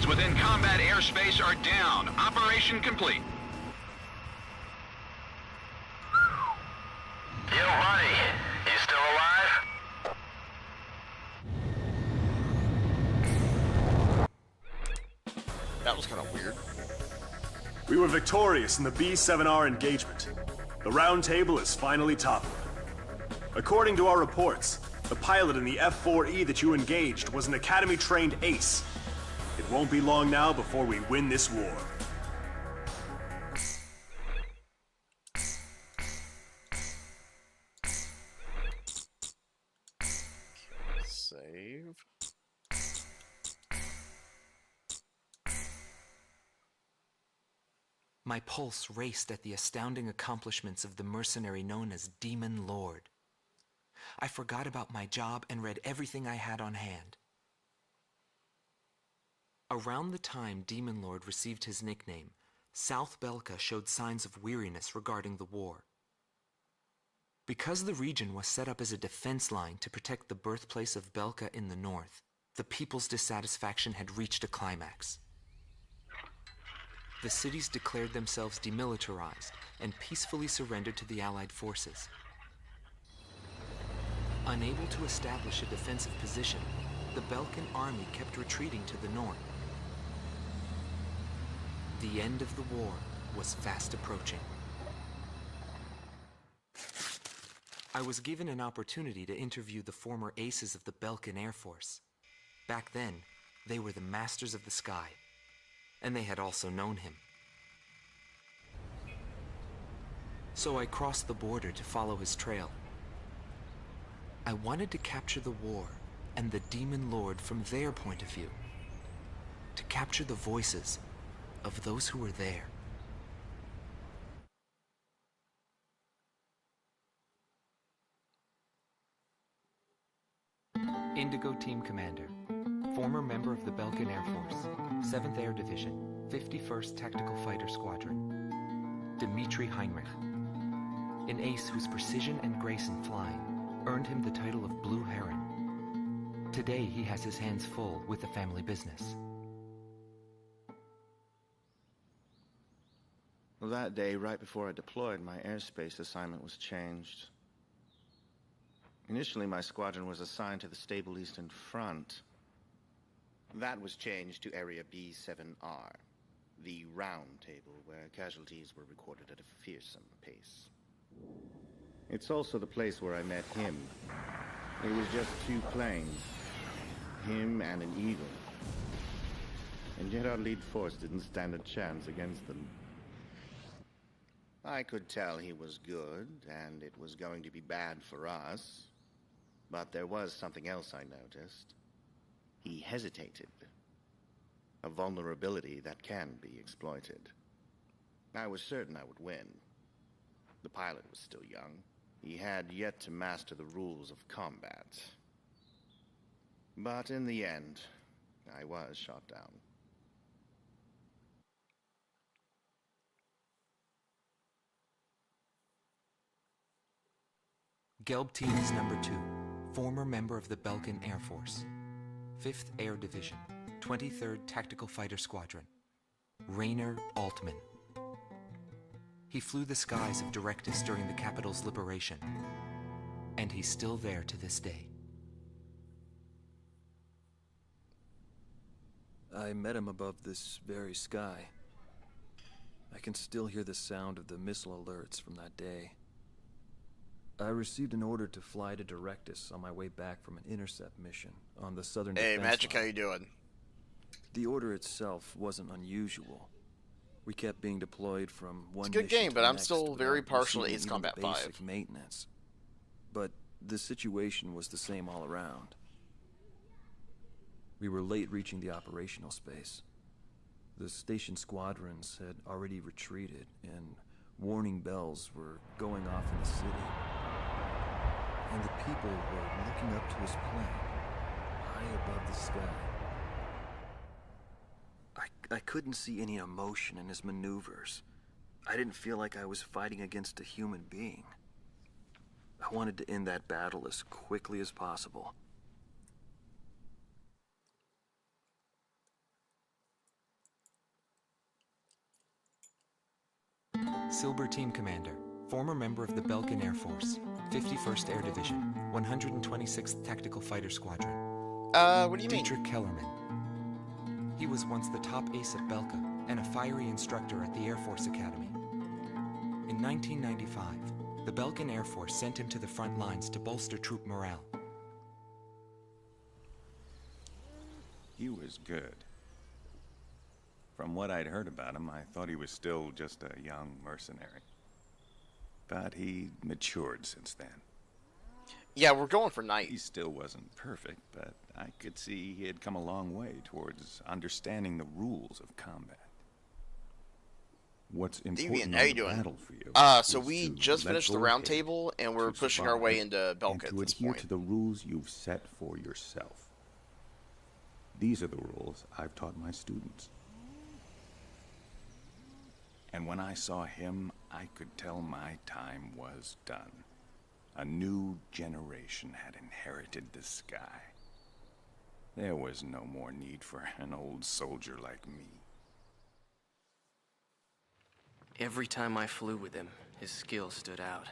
Targets within combat airspace are down. Operation complete. Yo, buddy. You still alive? That was kind of weird. We were victorious in the B-7R engagement. The round table is finally toppled. According to our reports, the pilot in the F-4E that you engaged was an Academy-trained ace. It won't be long now before we win this war. Save. My pulse raced at the astounding accomplishments of the mercenary known as Demon Lord. I forgot about my job and read everything I had on hand. Around the time Demon Lord received his nickname, South Belka showed signs of weariness regarding the war. Because the region was set up as a defense line to protect the birthplace of Belka in the north, the people's dissatisfaction had reached a climax. The cities declared themselves demilitarized and peacefully surrendered to the Allied forces. Unable to establish a defensive position, the Belkan army kept retreating to the north. The end of the war was fast approaching. I was given an opportunity to interview the former aces of the Belkan Air Force. Back then, they were the masters of the sky, and they had also known him. So I crossed the border to follow his trail. I wanted to capture the war and the Demon Lord from their point of view, to capture the voices of those who were there. Indigo Team Commander, former member of the Belkan Air Force, 7th Air Division, 51st Tactical Fighter Squadron, Dmitri Heinrich, an ace whose precision and grace in flying earned him the title of Blue Heron. Today he has his hands full with the family business. Well, that day, right before I deployed, my airspace assignment was changed. Initially, my squadron was assigned to the stable Eastern Front. That was changed to Area B-7R, the round table where casualties were recorded at a fearsome pace. It's also the place where I met him. It was just 2 planes, him and an Eagle. And yet our lead force didn't stand a chance against them. I could tell he was good, and it was going to be bad for us. But there was something else I noticed. He hesitated. A vulnerability that can be exploited. I was certain I would win. The pilot was still young. He had yet to master the rules of combat. But in the end, I was shot down. Gelb Team is number 2, former member of the Belkan Air Force, 5th Air Division, 23rd Tactical Fighter Squadron, Rainer Altman. He flew the skies of Directus during the capital's liberation, and he's still there to this day. I met him above this very sky. I can still hear the sound of the missile alerts from that day. I received an order to fly to Directus on my way back from an intercept mission on the southern Hey, defense Magic, how line. you doing? The order itself wasn't unusual. We kept being deployed from one It's a good mission game, to but the I'm next still very without partial to receiving Ace even Combat basic 5. maintenance. But the situation was the same all around. We were late reaching the operational space. The station squadrons had already retreated, and warning bells were going off in the city. And the people were looking up to his plane, high above the sky. I couldn't see any emotion in his maneuvers. I didn't feel like I was fighting against a human being. I wanted to end that battle as quickly as possible. Silber Team Commander, former member of the Belkan Air Force, 51st Air Division, 126th Tactical Fighter Squadron. What do you mean? Dietrich Kellerman. He was once the top ace at Belka and a fiery instructor at the Air Force Academy. In 1995, the Belkan Air Force sent him to the front lines to bolster troop morale. He was good. From what I'd heard about him, I thought he was still just a young mercenary. But he matured since then. Yeah, we're going for night. He still wasn't perfect, but I could see he had come a long way towards understanding the rules of combat. What's important how you in the doing? battle for you So is we to just let finished the go round of table, and we're to pushing our survive, way into and Belka to at this adhere point. to the rules you've set for yourself. These are the rules I've taught my students. And when I saw him, I could tell my time was done. A new generation had inherited the sky. There was no more need for an old soldier like me. Every time I flew with him, his skill stood out.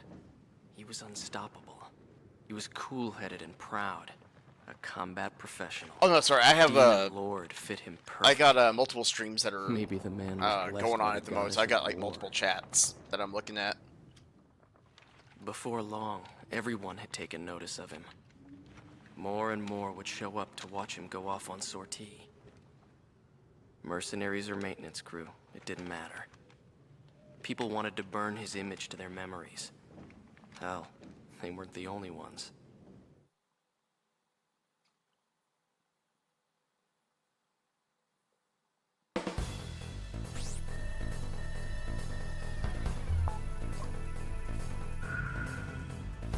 He was unstoppable. He was cool-headed and proud. A combat professional. Oh no, sorry. I have Demon Lord fit him perfect. I got multiple streams that are Maybe the man was blessed going by on the at the moment. goddess So I got of like war. multiple chats that I'm looking at. Before long, everyone had taken notice of him. More and more would show up to watch him go off on sortie. Mercenaries or maintenance crew, it didn't matter. People wanted to burn his image to their memories. Hell, they weren't the only ones.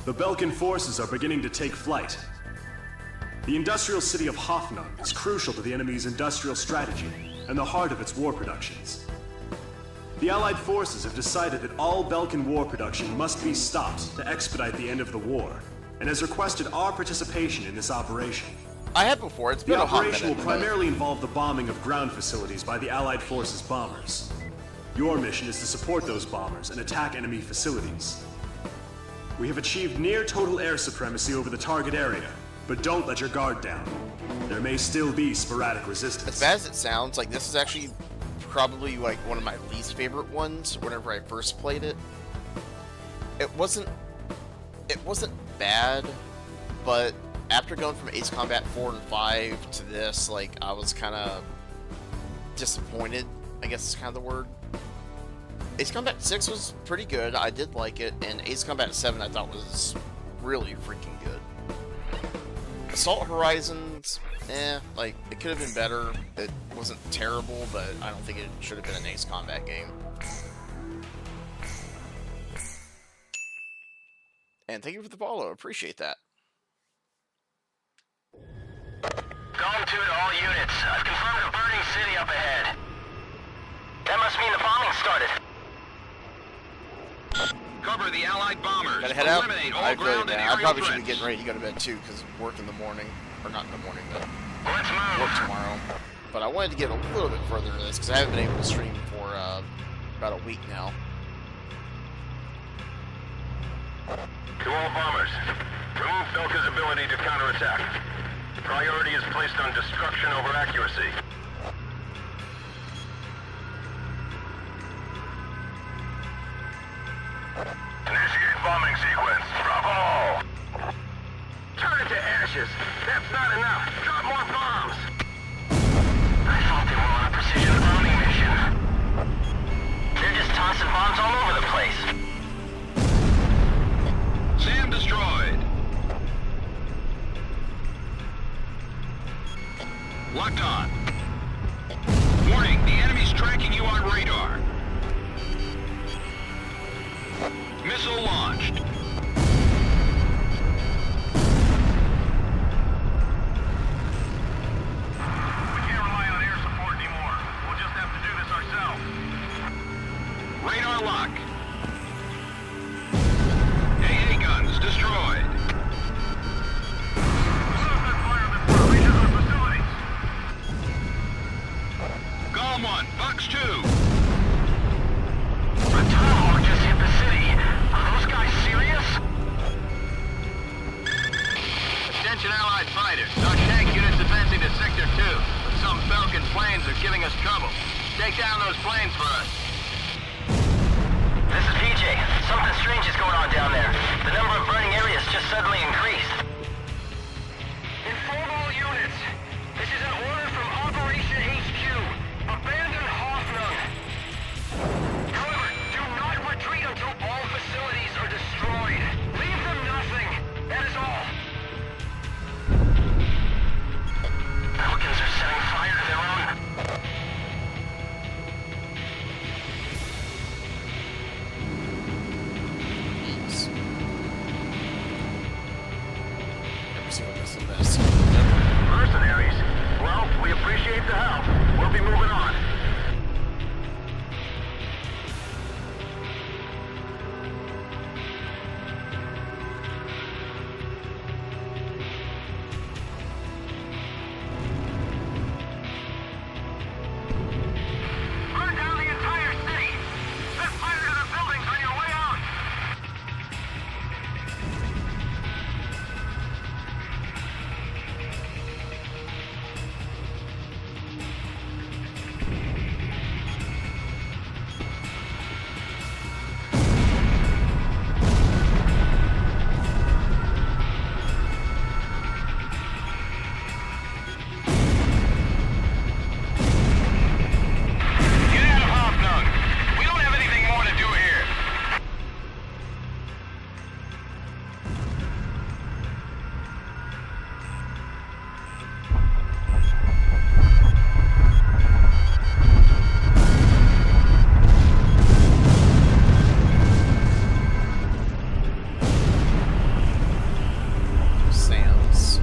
The Belkan forces are beginning to take flight. The industrial city of Hoffnung is crucial to the enemy's industrial strategy and the heart of its war productions. The Allied forces have decided that all Belkan war production must be stopped to expedite the end of the war, and has requested our participation in this operation. I have before. It's The been a hot operation will minute. primarily involve the bombing of ground facilities by the Allied forces' bombers. Your mission is to support those bombers and attack enemy facilities. We have achieved near total air supremacy over the target area, but don't let your guard down. There may still be sporadic resistance. As bad as it sounds, like this is actually probably like one of my least favorite ones whenever I first played it. It wasn't bad, but after going from Ace Combat 4 and 5 to this, like I was kind of disappointed, I guess is kind of the word. Ace Combat 6 was pretty good, I did like it, and Ace Combat 7 I thought was really freaking good. Assault Horizons, like, it could have been better. It wasn't terrible, but I don't think it should have been an Ace Combat game. And thank you for the follow, appreciate that. Gone to it, all units. I've confirmed a burning city up ahead. That must mean the bombing started. Cover the Allied bombers. Gotta head out. Eliminate all I feel ground you, and man. I aerial probably should be threats. getting ready to go to bed too, because work in the morning. Or not in the morning, but Let's move. work tomorrow. But I wanted to get a little bit further into this, because I haven't been able to stream for about a week now. To all bombers, remove Belka's ability to counterattack. Priority is placed on destruction over accuracy. Initiate bombing sequence. Bravo! Turn it to ashes. That's not enough. Drop more bombs. I thought they were on a precision bombing mission. They're just tossing bombs all over the place. SAM destroyed. Locked on. Warning, the enemy's tracking you on radar. Missile launched. We can't rely on air support anymore. We'll just have to do this ourselves. Radar lock. AA guns destroyed. Movement fire before it reaches our facilities. Attention Allied fighters. Our tank unit's advancing to Sector 2. But some Falcon planes are giving us trouble. Take down those planes for us. This is PJ. Something strange is going on down there. The number of burning areas just suddenly increased. Inform all units. This is an order from Operation HQ. Abandon Hoffnung. However, do not retreat until all facilities are destroyed. Leave them nothing. That is all. Falcons are setting fire to their own. Jeez. Never seen what this is. Mercenaries. Well, we appreciate the help. We'll be moving on. Burn down the entire city. Set fire to the buildings on your way out. Get out of Hoffnung. We don't have anything more to do here. Sam's.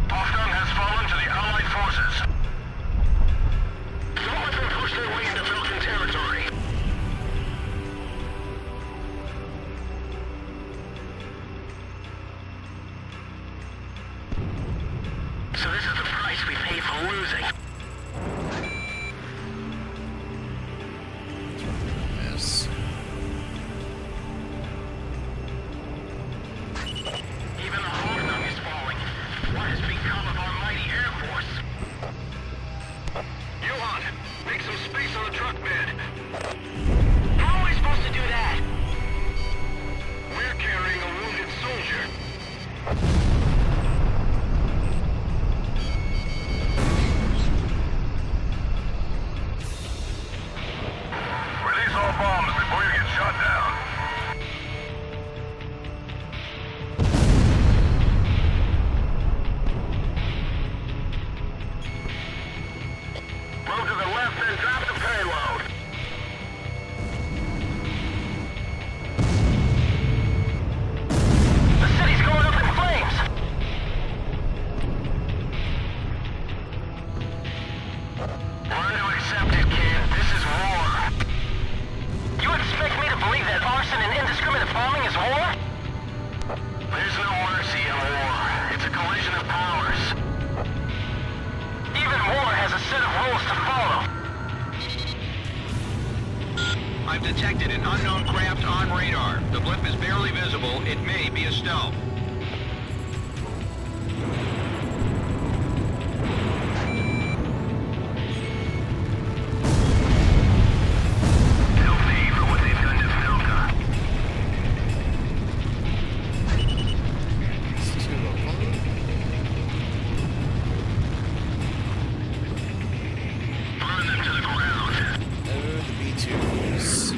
Hoffnung has fallen to the Allied forces. Don't let them push their way into Falcon territory. So this is the price we pay for losing. Miss. Even the Hoffnung is falling. What has become of our mighty Air Force? Johan, make some space on the truck bed. How am I supposed to do that? We're carrying a wounded soldier. Release all bombs before you get shot down. Move to the left and drop the payload. The city's going up in flames! Learn to accept it, kid. This is war. You expect me to believe that arson and indiscriminate bombing is war? There's no mercy in war. It's a collision of powers. Even war has a set of rules to follow. I've detected an unknown craft on radar. The blip is barely visible. It may be a stealth. They'll pay for what they've done to Felka. It's 2 of them. Burn them to the ground. Oh, the B2s.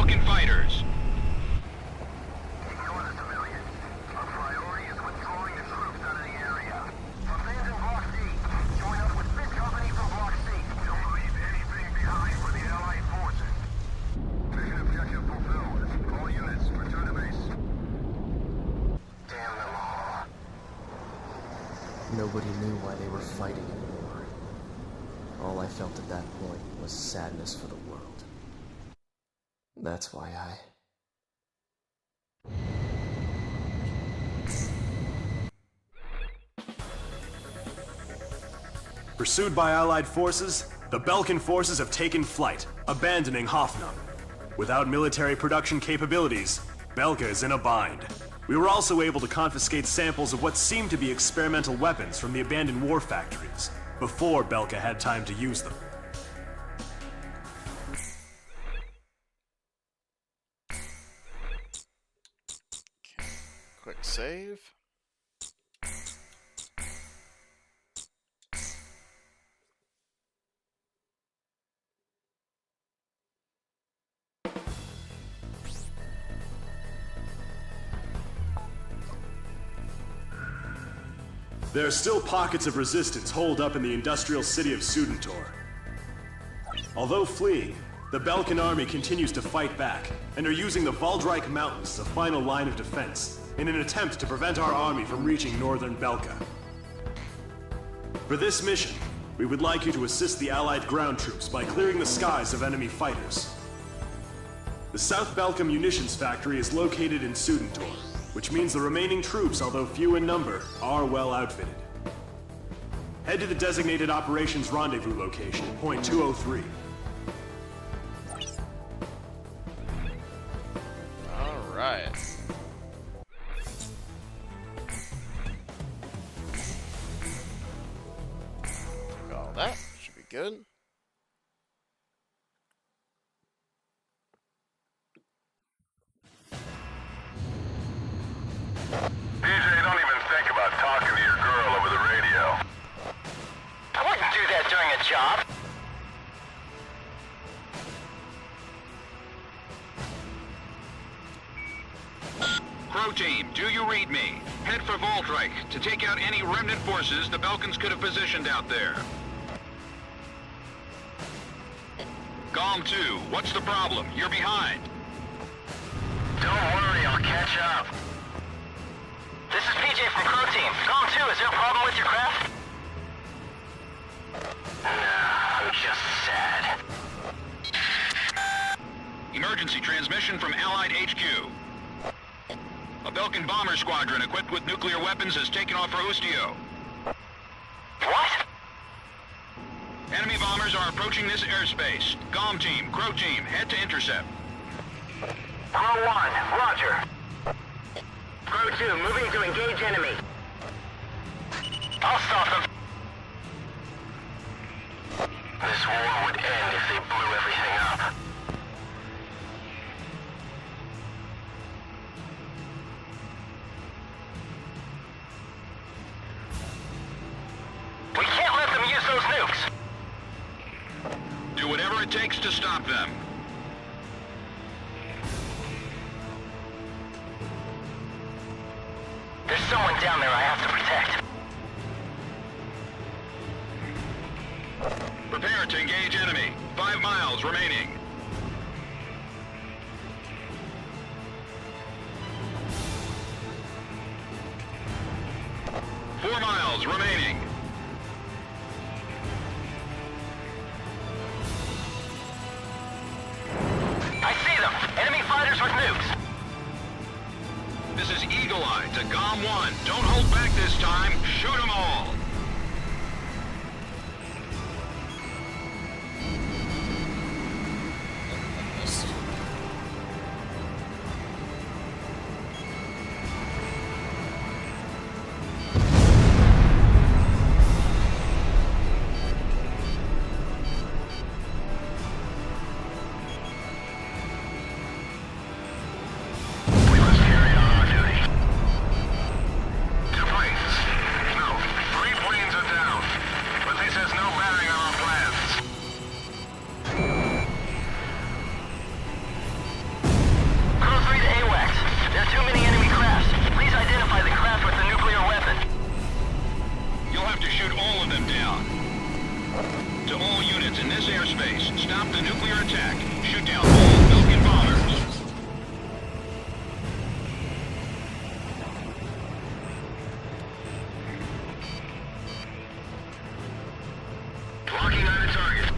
Belkin fighters. Ignore the civilians. Our priority is withdrawing the troops out of the area. Abandon Block D. Join up with this company from Block C. Don't leave anything behind for the Allied forces. Mission objective fulfilled. All units, return to base. Damn them all. Nobody knew why they were fighting anymore. All I felt at that point was sadness for the world. That's why I... Pursued by Allied forces, the Belkin forces have taken flight, abandoning Hoffnung. Without military production capabilities, Belka is in a bind. We were also able to confiscate samples of what seemed to be experimental weapons from the abandoned war factories, before Belka had time to use them. Quick save. There are still pockets of resistance holed up in the industrial city of Sudentor. Although fleeing, the Belkan army continues to fight back, and are using the Valdreich Mountains as a final line of defense, in an attempt to prevent our army from reaching northern Belka. For this mission, we would like you to assist the Allied ground troops by clearing the skies of enemy fighters. The South Belka munitions factory is located in Sudentor, which means the remaining troops, although few in number, are well outfitted. Head to the designated operations rendezvous location at point 203. Alright. Got all that. Should be good. DJ, don't even think about talking to your girl over the radio. I wouldn't do that during a job. Crow team, do you read me? Head for Valdreich to take out any remnant forces the Belkans could have positioned out there. Gom 2, what's the problem? You're behind. Don't worry, I'll catch up. This is PJ from Crow Team. Gom 2, is there a problem with your craft? Nah, I'm just sad. Emergency transmission from Allied HQ. A Belkan bomber squadron equipped with nuclear weapons has taken off for Ustio. What? Enemy bombers are approaching this airspace. Gom team, Crow team, head to intercept. Crow 1, roger. Crow 2, moving to engage enemy. I'll stop them. This war would end if they blew everything up. We can't let them use those nukes. Do whatever it takes to stop them. There's someone down there I have to protect. Prepare to engage enemy. 5 miles remaining. Four miles remaining. I see them! Enemy fighters with nukes! This is Eagle Eye to Gom 1. Don't hold back this time. Shoot them all. We must carry on our duty. 2 planes. No, 3 planes. under attack. Shoot down all Belkin bombers. Locking on the target.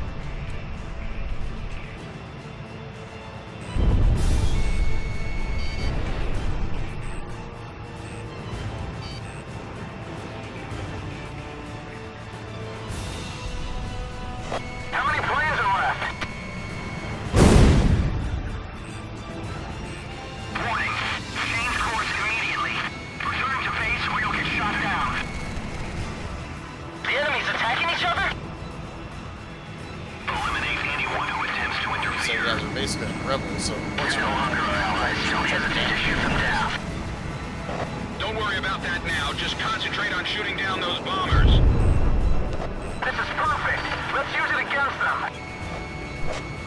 How many planes are left? Warning. Change course immediately. Return to base or you'll get shot down. The enemy's attacking each other? Eliminate anyone who attempts to So you interfere. guys are basically rebels, so once They're no longer our allies. Don't hesitate to shoot them down. Don't worry about that now. Just concentrate on shooting down those bombers. This is perfect. Let's use it against them.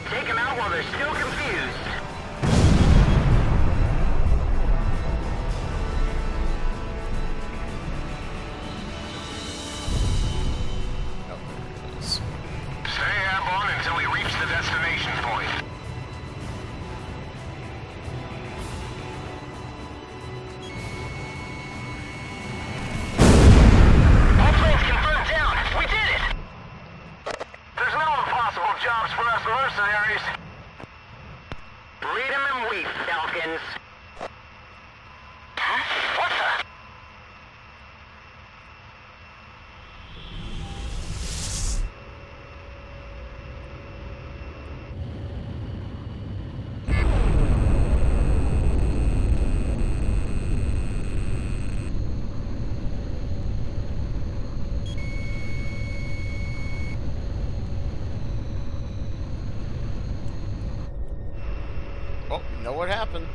Take them out while they're still confused. Oh, there it is. Stay airborne until we reach the destination point. All planes confirmed down. We did it! There's no impossible jobs for us mercenaries. Read 'em and weep, Falcons. Huh? What the? Oh, you know what happened?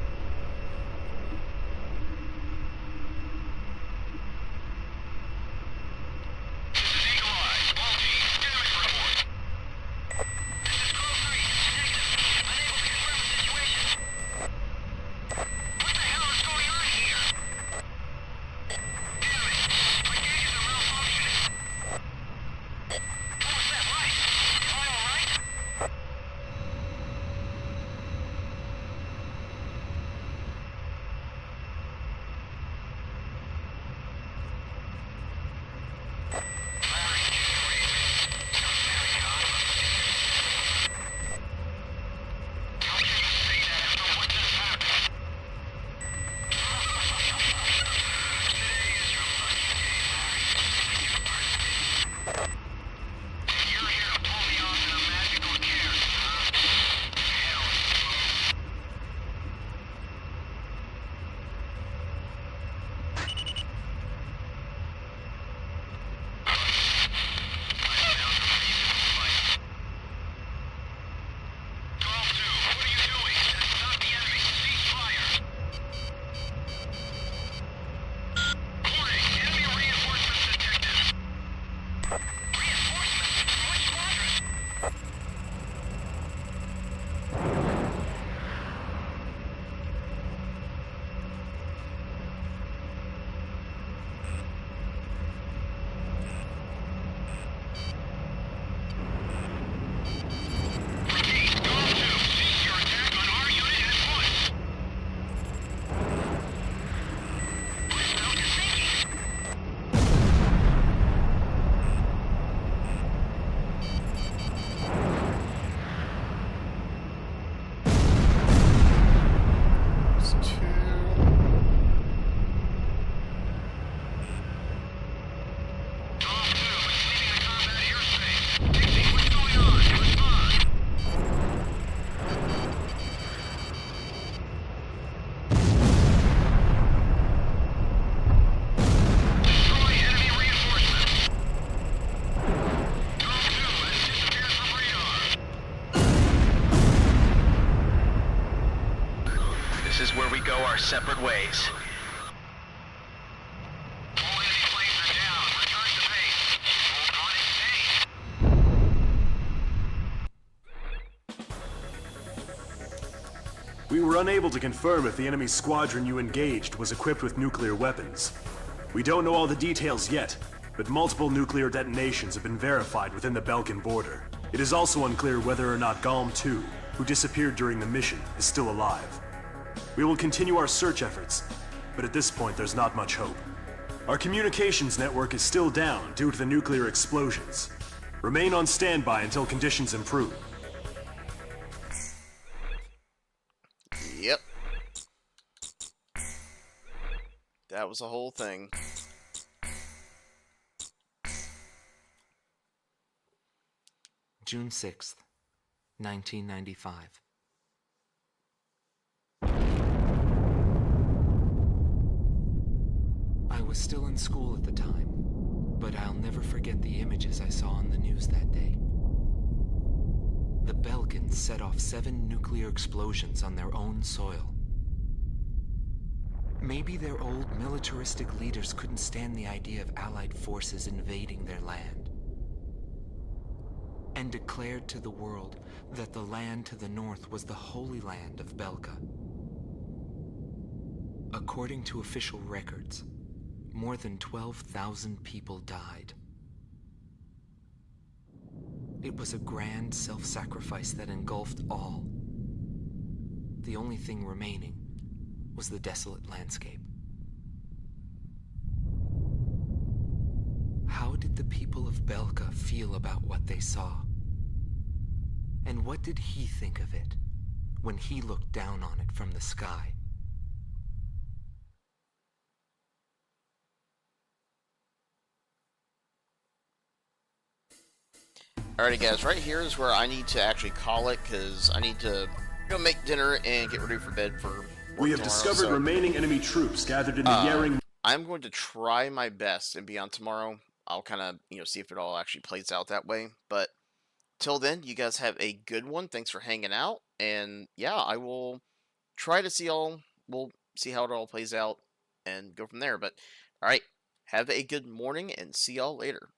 This is Eagle Eye. Balti, damage report. This is Crow 3. Negative. Unable to confirm the situation. What the hell is going on here? Damn it. My gauges are malfunctioning. What was that light? Am I alright? where we go our separate ways. All enemy planes are down. Return to base. Hold on and stay. We were unable to confirm if the enemy squadron you engaged was equipped with nuclear weapons. We don't know all the details yet, but multiple nuclear detonations have been verified within the Belkin border. It is also unclear whether or not Galm 2, who disappeared during the mission, is still alive. We will continue our search efforts, but at this point there's not much hope. Our communications network is still down due to the nuclear explosions. Remain on standby until conditions improve. Yep. That was the whole thing. June 6th, 1995. I was still in school at the time, but I'll never forget the images I saw on the news that day. The Belkans set off 7 nuclear explosions on their own soil. Maybe their old militaristic leaders couldn't stand the idea of Allied forces invading their land, and declared to the world that the land to the north was the Holy Land of Belka. According to official records, more than 12,000 people died. It was a grand self-sacrifice that engulfed all. The only thing remaining was the desolate landscape. How did the people of Belka feel about what they saw? And what did he think of it when he looked down on it from the sky? Alrighty guys, right here is where I need to actually call it, because I need to go make dinner and get ready for bed for work We have tomorrow, discovered so, remaining enemy troops gathered in the Yaring. I'm going to try my best and be on tomorrow. I'll kind of, see if it all actually plays out that way. But till then, you guys have a good one. Thanks for hanging out. And yeah, I will try to see we'll see how it all plays out and go from there. But alright, have a good morning and see y'all later.